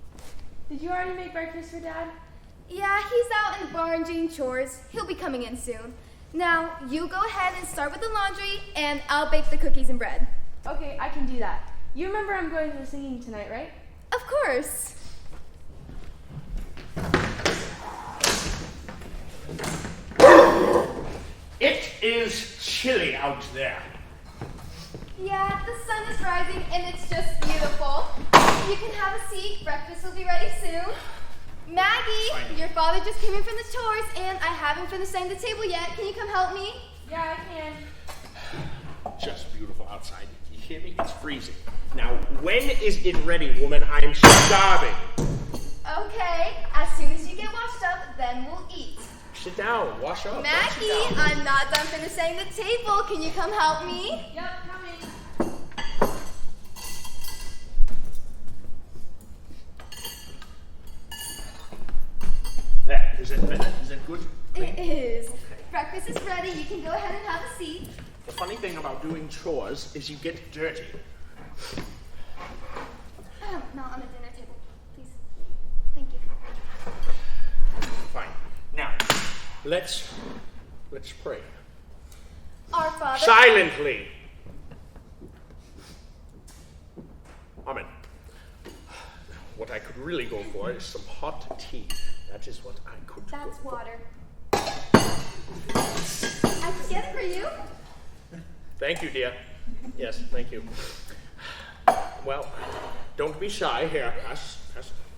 Did you already make breakfast for Dad? Yeah, he's out in the barn doing chores. He'll be coming in soon. Now, you go ahead and start with the laundry, and I'll bake the cookies and bread. Okay, I can do that. You remember I'm going to the singing tonight, right? Of course. It is chilly out there. Yeah, the sun is rising and it's just beautiful. You can have a seat. Breakfast will be ready soon. Maggie, your father just came in from the chores and I haven't finished setting the table yet. Can you come help me? Yeah, I can. Just beautiful outside. You hear me? It's freezing. Now, when is it ready, woman? I am starving. Okay, as soon as you get washed up, then we'll eat. Sit down, wash up. Maggie, I'm not done finished setting the table. Can you come help me? Yep, coming. There, is that better? Is that good? It is. Okay. Breakfast is ready. You can go ahead and have a seat. The funny thing about doing chores is you get dirty. not on the dinner table, please. Thank you. Fine. Now, let's pray. Our Father. Silently. Amen. What I could really go for is some hot tea. That is what I could That's go for. water. I can get it for you. Thank you, dear. Yes, thank you. Well, don't be shy. Here, pass.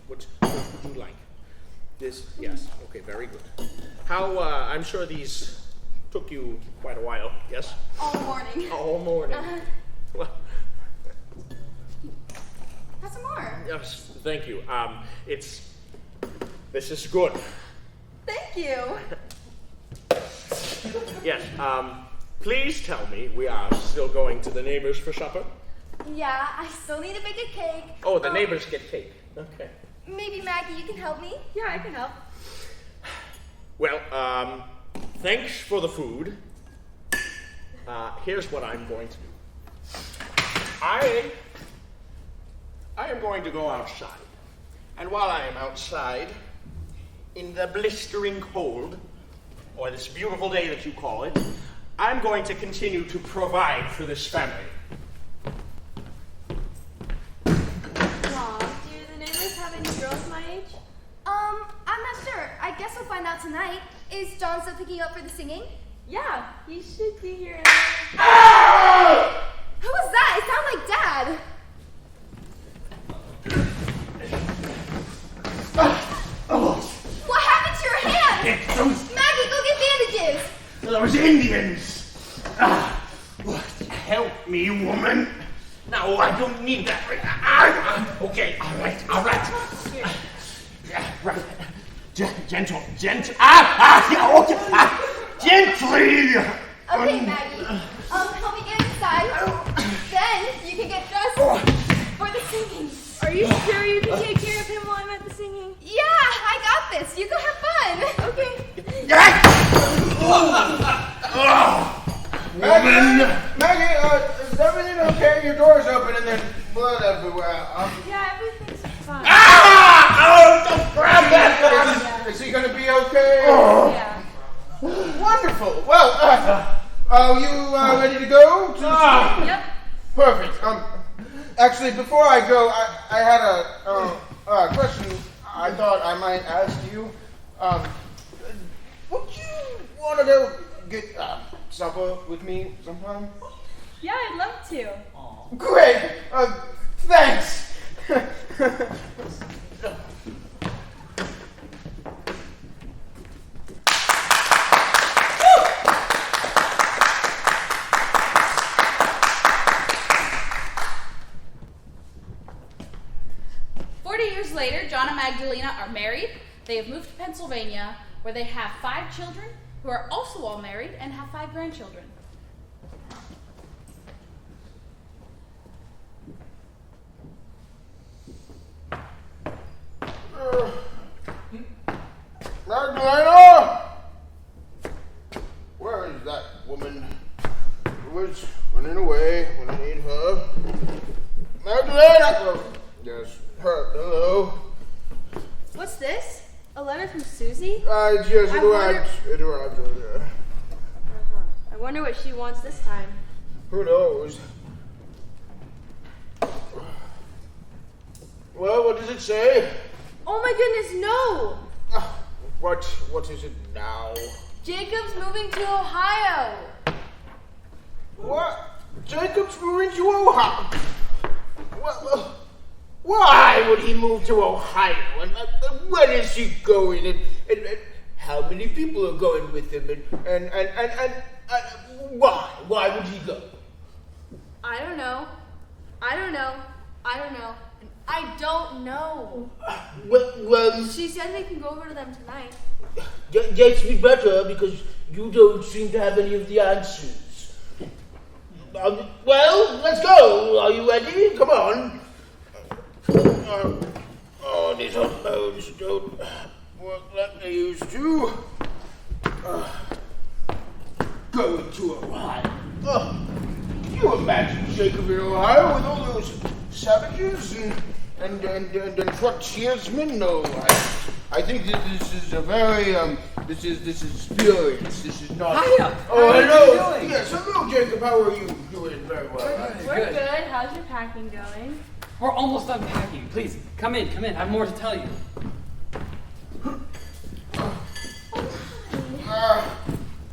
What would you like? This? Yes. Okay, very good. How, I'm sure these took you quite a while, yes? All morning. All morning. Well, Have some more. yes, thank you. This is good. Thank you. Yes, please tell me we are still going to the neighbors for supper? Yeah, I still need to bake a cake. Oh, the neighbors get cake. Okay. Maybe Maggie, you can help me? Yeah, I can help. Well, thanks for the food. Here's what I'm going to do. I am going to go outside. And while I am outside, in the blistering cold, or this beautiful day that you call it, I'm going to continue to provide for this family. Aw, do the neighbors have any girls my age? I'm not sure. I guess we'll find out tonight. Is John still picking up for the singing? Yeah, he should be here in Who was that? It sounded like Dad. What happened to your hand? Maggie, go get bandages. Those Indians! Help me, woman! No, I don't need that. Okay, all right. Yeah, right. Gentle. Gently! Okay, Maggie. Help me get inside. Then you can get dressed for the singing. Are you sure you can take care of him while I'm at the singing? Yeah, I got this. You go have fun. Okay. Maggie, is everything okay? Your door's open and there's blood everywhere. Yeah, everything's fine. Don't grab that! Is he gonna be okay? Yeah. Wonderful. Well, are you ready to go? Yep. Perfect. Actually, before I go, I had a question I thought I might ask you. Would you want to go get supper with me sometime? Yeah, I'd love to. Great. Thanks. 40 years later, John and Magdalena are married. They have moved to Pennsylvania, where they have 5 children, who are also all married and have 5 grandchildren. Magdalena! Where is that woman who was running away when I need her? Magdalena! Oh, yes, her. Hello. What's this? A letter from Susie? Yes, it arrived earlier. I wonder what she wants this time. Who knows? Well, what does it say? Oh my goodness, no! What is it now? Jacob's moving to Ohio. What? Jacob's moving to Ohio? Well, why would he move to Ohio? And when is he going? And how many people are going with him? And why? Why would he go? I don't know. And I don't know. Well, She said we can go over to them tonight. gets me better because you don't seem to have any of the answers. Well, let's go. Are you ready? Come on. These hormones don't work like they used to. Going to Ohio. Can you imagine Jacob in Ohio with all those savages and and frontiersmen. No, I think this is a very this is spurious. This is not. Hiya. Oh, How are hello. you doing? Yes, hello, Jacob. How are you doing? Very well. We're good. How's your packing going? We're almost done packing. Please, come in. I have more to tell you.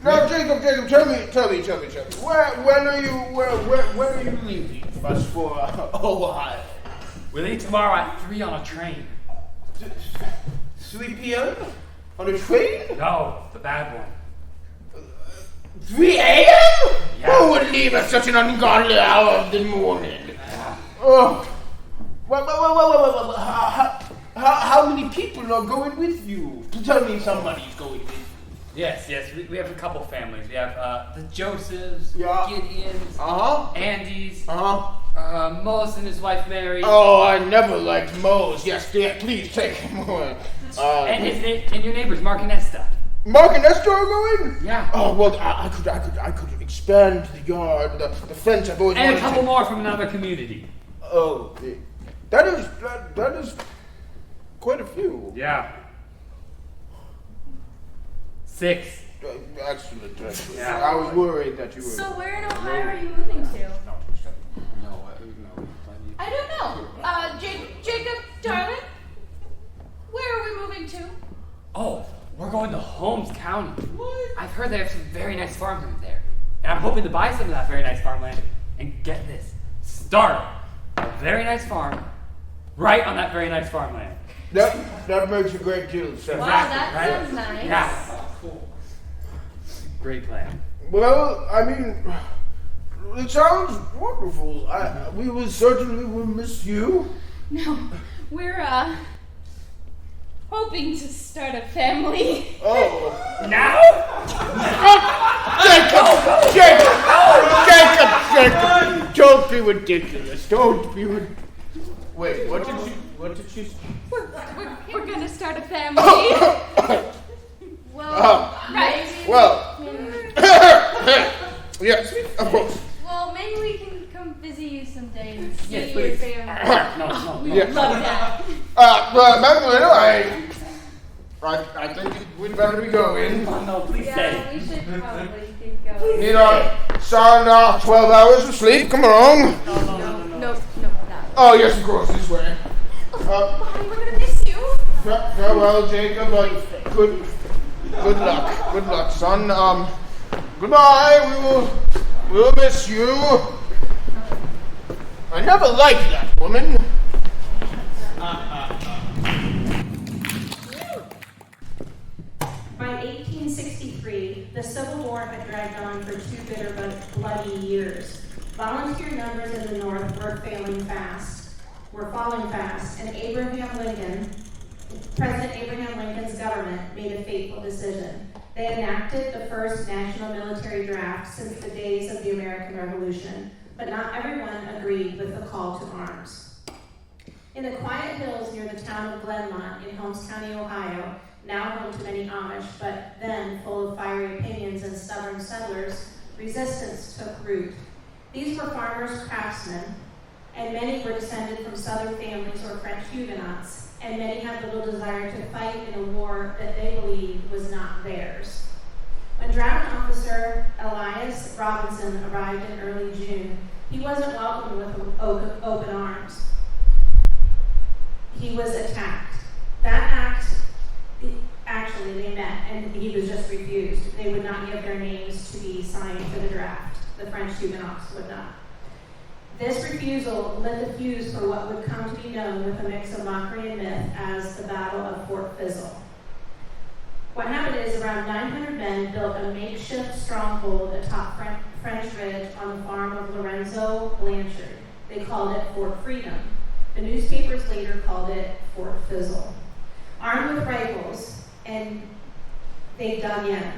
Now, Jacob, tell me. When are you leaving us for Ohio? We leave tomorrow at 3 on a train. 3 p.m. on a train? No, the bad one. 3 a.m.? Yeah. Who would leave at such an ungodly hour of the morning? Oh. Well, how many people are going with you? Tell me somebody's going with you. Yes, we have a couple families. We have the Josephs, Gideons, Andys, Mose and his wife Mary. Oh, I never liked Mose. Yes, please take him away. And your neighbors, Mark and Esther. Mark and Esther are going? Yeah. Oh well, I could expand the yard, the fence. I've always And wanted a couple to. more from another community. Oh, that is quite a few. Yeah. 6. Excellent. Yeah. I was worried that you were. So where in Ohio are you moving to? No. I don't know. Jacob, darling, where are we moving to? Oh, we're going to Holmes County. What? I've heard they have some very nice farmland there. And I'm hoping to buy some of that very nice farmland and get this. Start a very nice farm right on that very nice farmland. That makes a great deal of sense. Wow, that sounds nice. Yeah. Cool. Great plan. Well, I mean, it sounds wonderful. We will certainly miss you. No, we're hoping to start a family. Oh. Now? Jacob! Don't be ridiculous. Don't be ridiculous. Wait, what did she say? We're gonna start a family. Yes, of course. Well, maybe we can come visit you someday and see Yes, your please. family. No. We would love that. Magdalena, I think we'd better be going. No, please stay. Yeah, we should probably get going. Need our son 12 hours of sleep. Come along. No, that. Oh, yes, of course, this way. Bye, we're gonna miss you. Farewell, Jacob. Good luck, son. Goodbye. We'll miss you. I never liked that woman. By 1863, the Civil War had dragged on for 2 bitter but bloody years. Volunteer numbers in the North were falling fast, and President Abraham Lincoln's government made a fateful decision. They enacted the first national military draft since the days of the American Revolution, but not everyone agreed with the call to arms. In the quiet hills near the town of Glenmont in Holmes County, Ohio, now home to many Amish, but then full of fiery opinions and stubborn settlers, resistance took root. These were farmers, craftsmen, and many were descended from Southern families or French Huguenots, and many had little desire to fight in a war that they believed was not theirs. When Draft Officer Elias Robinson arrived in early June, he wasn't welcomed with open arms. He was attacked. Actually, they met, and he was just refused. They would not give their names to be signed for the draft. The French Huguenots would not. This refusal lit the fuse for what would come to be known with a mix of mockery and myth as the Battle of Fort Fizzle. What happened is around 900 men built a makeshift stronghold atop French Ridge on the farm of Lorenzo Blanchard. They called it Fort Freedom. The newspapers later called it Fort Fizzle. Armed with rifles, and they dug in.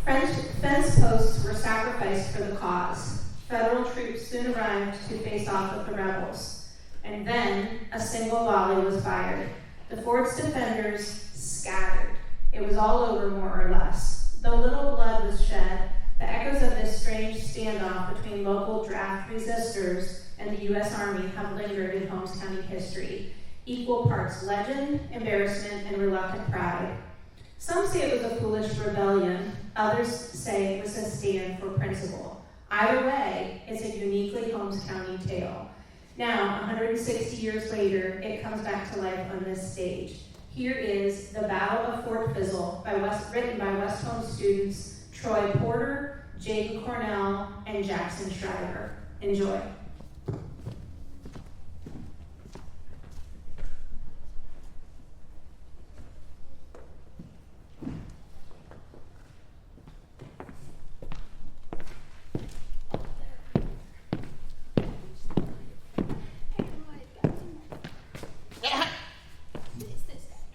Fence posts were sacrificed for the cause. Federal troops soon arrived to face off with the rebels. And then a single volley was fired. The fort's defenders scattered. It was all over, more or less. Though little blood was shed, the echoes of this strange standoff between local draft resistors and and the U.S. Army have lingered in Holmes County history, equal parts legend, embarrassment, and reluctant pride. Some say it was a foolish rebellion, others say it was a stand for principle. Either way, it's a uniquely Holmes County tale. Now, 160 years later, it comes back to life on this stage. Here is The Battle of Fort Fizzle, written by West Holmes students Troy Porter, Jaden Cornell, and Jackson Schreiber. Enjoy.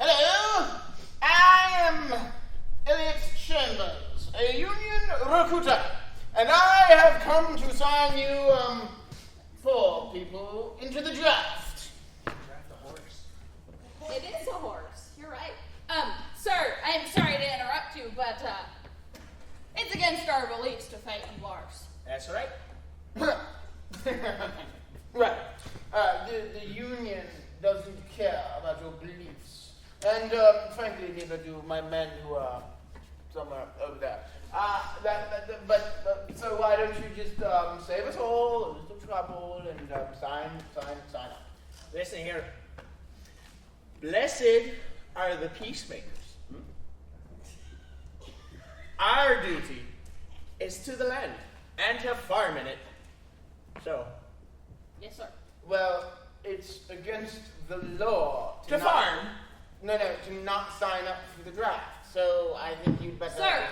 Hello, I am Elliot Chambers, a union recruiter, and I have come to sign you 4 people into the draft. Draft a horse. It is a horse. You're right. Sir, I am sorry to interrupt you, but it's against our beliefs to fight in wars. That's right. Right. The union doesn't care about your beliefs. And frankly, neither do my men who are somewhere over there. So why don't you just save us all a little trouble and sign up. Listen here. Blessed are the peacemakers. Our duty is to the land and to farm in it. So. Yes, sir. Well, it's against the law To farm? No, to not sign up for the draft. So I think you'd better. Sir,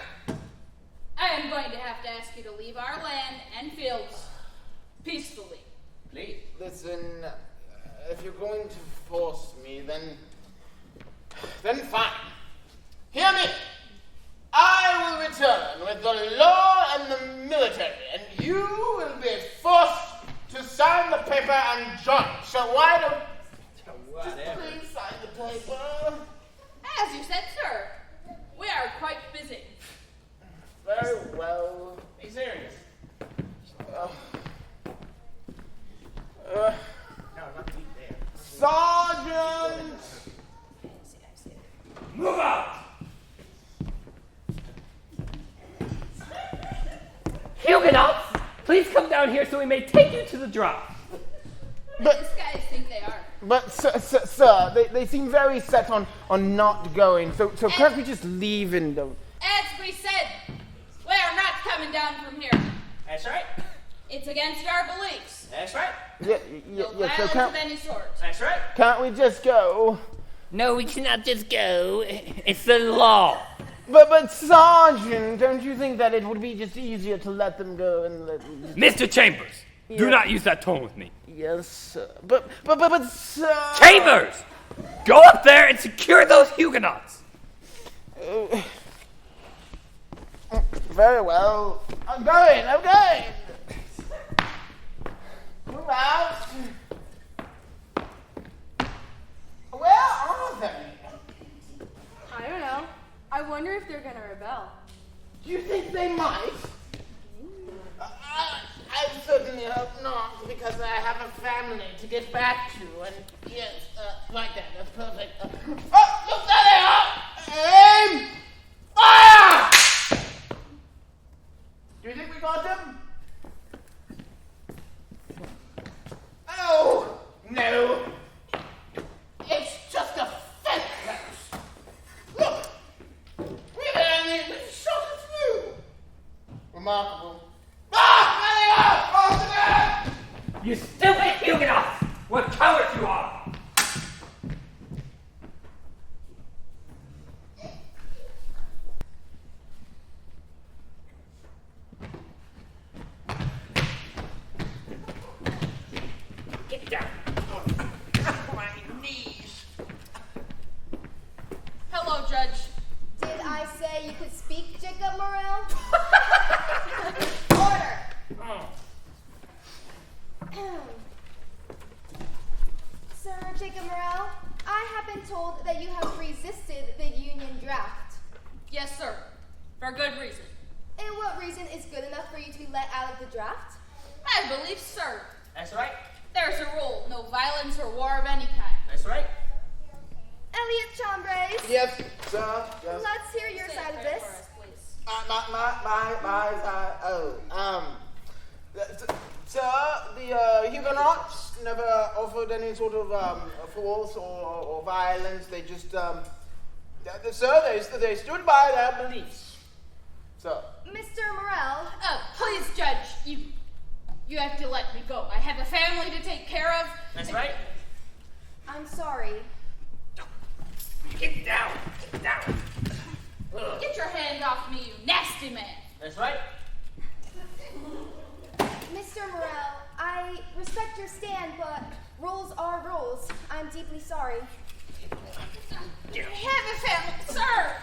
I am going to have to ask you to leave our land and fields peacefully. Please. Listen, if you're going to force me, then fine. Hear me. I will return with the law and the military, and you will be forced to sign the paper and join. So why don't just please sign the paper? As you said, sir, we are quite busy. Very well. Be serious. No, not deep there. Sergeant! Move out! Huguenots, please come down here so we may take you to the draft. But these guys think they are. But sir, they seem very set on not going. So can't we just leave and As we said, we are not coming down from here. That's right. It's against our beliefs. That's right. No violence so of any sort. That's right. Can't we just go? No, we cannot just go. It's the law. But Sergeant, don't you think that it would be just easier to let them go and Mr. Chambers, do not use that tone with me. Yes, sir. But sir. Chambers, go up there and secure those Huguenots. Very well. I'm going. Move out. Where are they? I don't know. I wonder if they're gonna rebel. Do you think they might? I certainly hope not, because I have a family to get back to, and yes, like that, that's perfect. Oh, look, there they are! Aim! Fire! Do you think we got them? Oh, no. It's just a fence house. Look, we shot it through. Remarkable. You stupid Huguenots! What cowards you are! Get down. My knees. Hello, Judge. Did I say you could speak, Jacob Morrell? Order. Sir Jacob Morrell, I have been told that you have resisted the union draft. Yes, sir. For good reason. And what reason is good enough for you to be let out of the draft? I believe, sir. That's right. There's a rule. No violence or war of any kind. That's right. Elliot Chambres. Yes, sir. Yes. Let's hear your side of this. My side. Sir, the Huguenots never offered any sort of force or violence. They just, sir, they stood by their beliefs. Sir. Mr. Morel. Please, Judge, you have to let me go. I have a family to take care of. That's right. I'm sorry. Get down. Get down. Get your hand off me, you nasty man. That's right. Mr. Morel, I respect your stand, but rules are rules. I'm deeply sorry. You have a family, sir.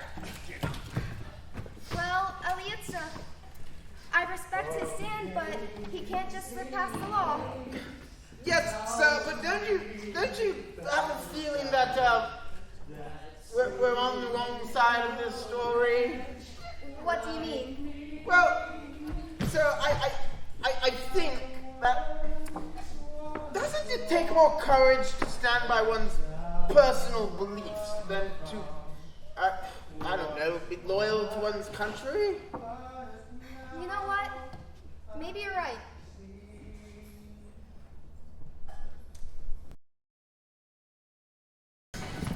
Well, Elliot, I respect his stand, but he can't just slip past the law. Yes, sir, but don't you have a feeling that we're on the wrong side of this story? What do you mean? Well, sir, I think that doesn't it take more courage to stand by one's personal beliefs than to, I don't know, be loyal to one's country? You know what? Maybe you're right.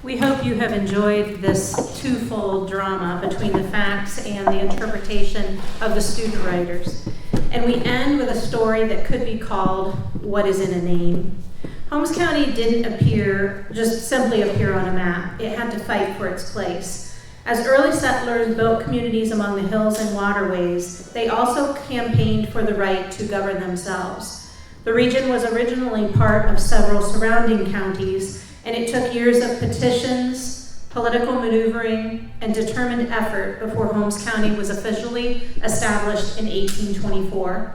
We hope you have enjoyed this twofold drama between the facts and the interpretation of the student writers. And we end with a story that could be called What is in a Name? Holmes County didn't just simply appear on a map. It had to fight for its place. As early settlers built communities among the hills and waterways, they also campaigned for the right to govern themselves. The region was originally part of several surrounding counties, and it took years of petitions, political maneuvering, and determined effort before Holmes County was officially established in 1824.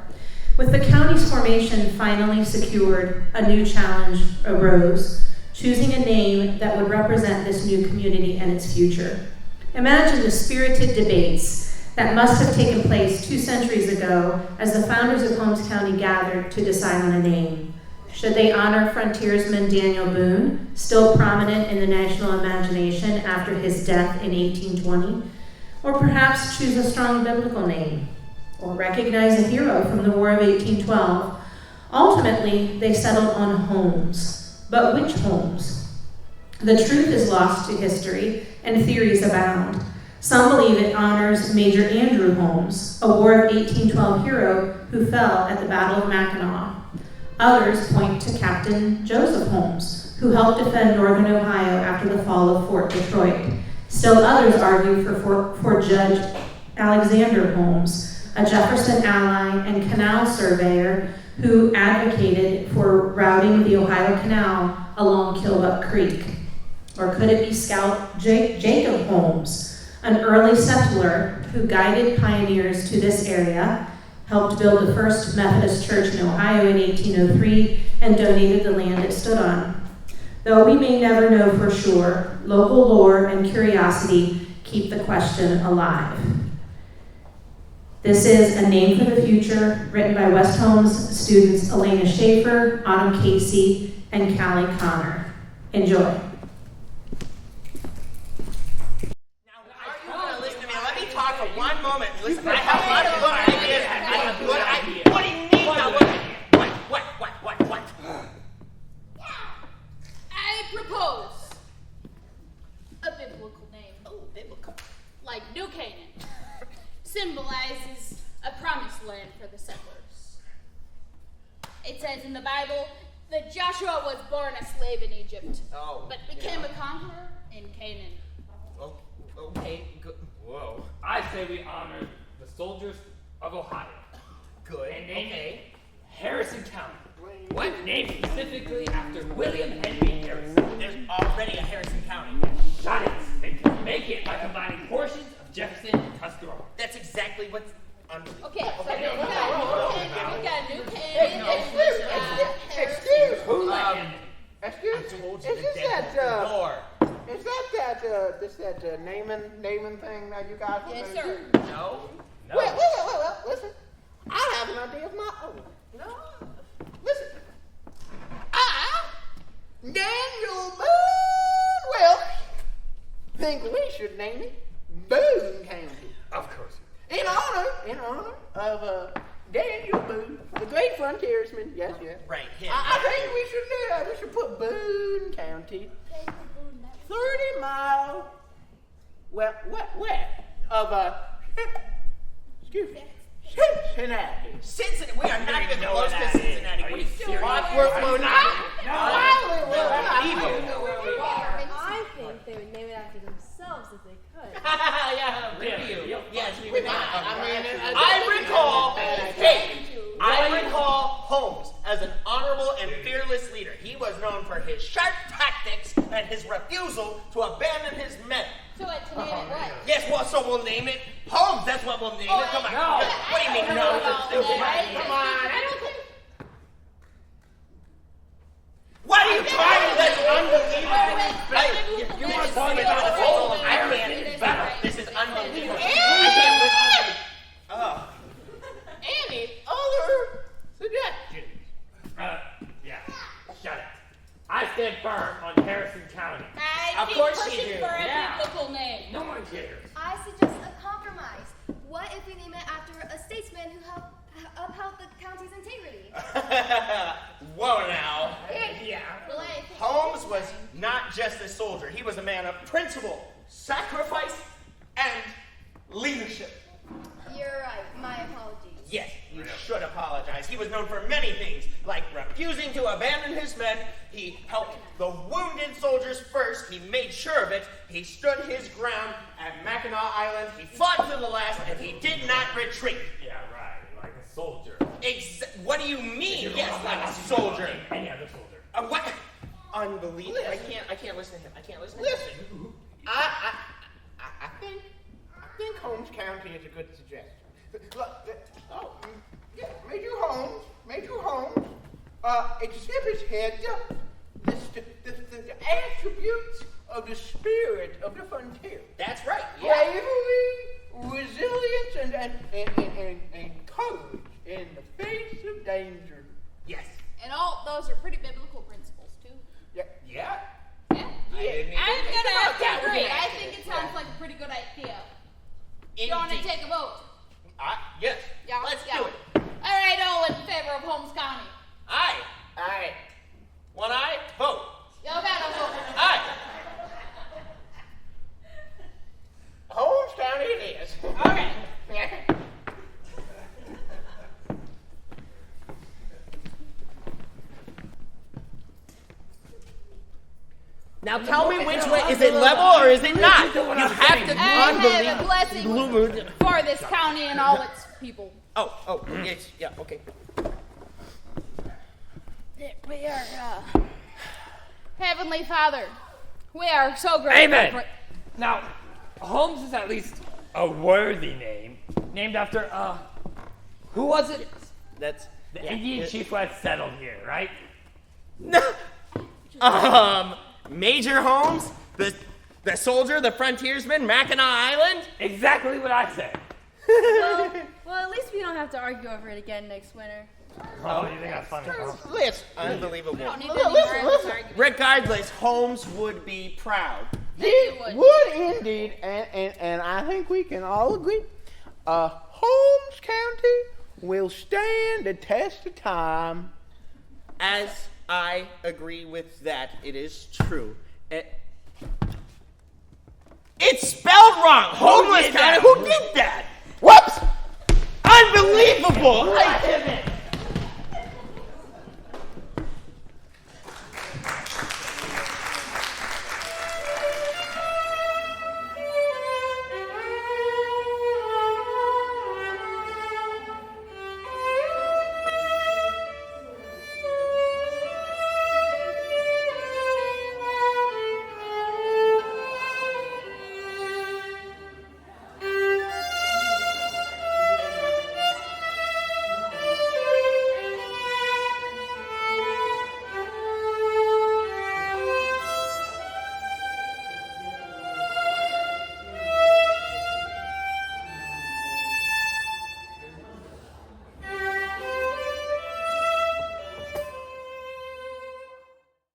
With the county's formation finally secured, a new challenge arose, choosing a name that would represent this new community and its future. Imagine the spirited debates that must have taken place 2 centuries ago as the founders of Holmes County gathered to decide on a name. Should they honor frontiersman Daniel Boone, still prominent in the national imagination after his death in 1820? Or perhaps choose a strong biblical name? Or recognize a hero from the War of 1812? Ultimately, they settled on Holmes. But which Holmes? The truth is lost to history, and theories abound. Some believe it honors Major Andrew Holmes, a War of 1812 hero who fell at the Battle of Mackinac. Others point to Captain Joseph Holmes, who helped defend northern Ohio after the fall of Fort Detroit. Still others argue for Judge Alexander Holmes, a Jefferson ally and canal surveyor who advocated for routing the Ohio Canal along Killbuck Creek. Or could it be Scout Jacob Holmes, an early settler who guided pioneers to this area, helped build the first Methodist church in Ohio in 1803, and donated the land it stood on? Though we may never know for sure, local lore and curiosity keep the question alive. This is A Name for the Future, written by West Holmes students Elena Schaefer, Autumn Casey, and Callie Connor. Enjoy. Let me talk for one moment. Listen, I have a lot of good ideas. I have good ideas. What do you need now? What? I propose a biblical name. Oh, biblical. Like New Canaan. Symbolizes a promised land for the settlers. It says in the Bible that Joshua was born a slave in Egypt, but became a conqueror in Canaan. Okay, good. Whoa. I say we honor the soldiers of Ohio. Good. And name Harrison County. What? Named specifically after William Henry Harrison. There's already a Harrison County. Got it. They can make it by combining portions of Jefferson and Tuscarora. That's exactly what's unbelievable. Okay, so we got New Canaan, Excuse Who let him? Excuse? Is that naming thing that you guys were Yes, gonna sir. do? No. Well, listen. I have an idea of my own. No. Listen. Daniel Boone. Well, think we should name it Boone County. Of course. In honor of Daniel Boone, the great frontiersman. Yes, yes. Right, him. I think we should put Boone County 30 miles west of excuse me, Cincinnati. Cincinnati. We are not even close to Cincinnati. What are you serious? We're not. I think they would name it after themselves if they could. Yeah, review. Yes, we would. I recall Holmes as an honorable and fearless leader. He was known for his sharp tactics and his refusal to abandon his men. To name it what? Yes, well, so we'll name it Holmes. That's what we'll name it. Come on. No. What do you mean, no? Come on. I don't think. What are you trying? That's unbelievable. You want to talk about a whole Ireland? This is unbelievable. I can't listen. Oh. Any other suggestions? Yeah. Shut it. I stand firm on Harrison County. I think pushing for a biblical name. No one cares. I suggest a compromise. What if we name it after a statesman who upheld the county's integrity? Whoa now. Yeah. Holmes was not just a soldier. He was a man of principle, sacrifice, and leadership. You're right. My apologies. Yes, you should apologize. He was known for many things, like refusing to abandon his men. He helped the wounded soldiers first. He made sure of it. He stood his ground at Mackinac Island. He fought to the last, and he did not retreat. Yeah, right. Like a soldier. What do you mean? Yes, like a soldier. Any other soldier. What? Unbelievable. I can't listen to him. I can't listen to him. Listen, I think Holmes County is a good suggestion. Major Holmes exhibits here the attributes of the spirit of the frontier. That's right. Yeah. Bravery, resilience, and courage in the face of danger. Yes. And all those are pretty biblical principles too. Yeah. Yeah. I'm gonna agree. I think it sounds like a pretty good idea. Do you want to take a vote? Yes. Yeah, Let's yeah. do it. All right, all in favor of Holmes County. Aye. Aye. One eye. Vote. Y'all gotta vote. Aye. Holmes County it is. All right. Now tell me which way. Is it level or is it not? You have to I have a blessing for this county and all its people. Oh, yes, yeah, okay. We are, Heavenly Father, we are so grateful. Amen. Now, Holmes is at least a worthy name, named after, who was it? That's the Indian chief who had settled here, right? Major Holmes, the soldier, the frontiersman, Mackinac Island? Exactly what I said. Well, at least we don't have to argue over it again next winter. Oh, you think that's funny? Listen, unbelievable. We don't need any more of this argument. Regardless, Holmes would be proud. He would indeed, and I think we can all agree, Holmes County will stand the test of time. As I agree with that, it is true. It's spelled wrong. Homeless County. Who did that? Whoops! Unbelievable!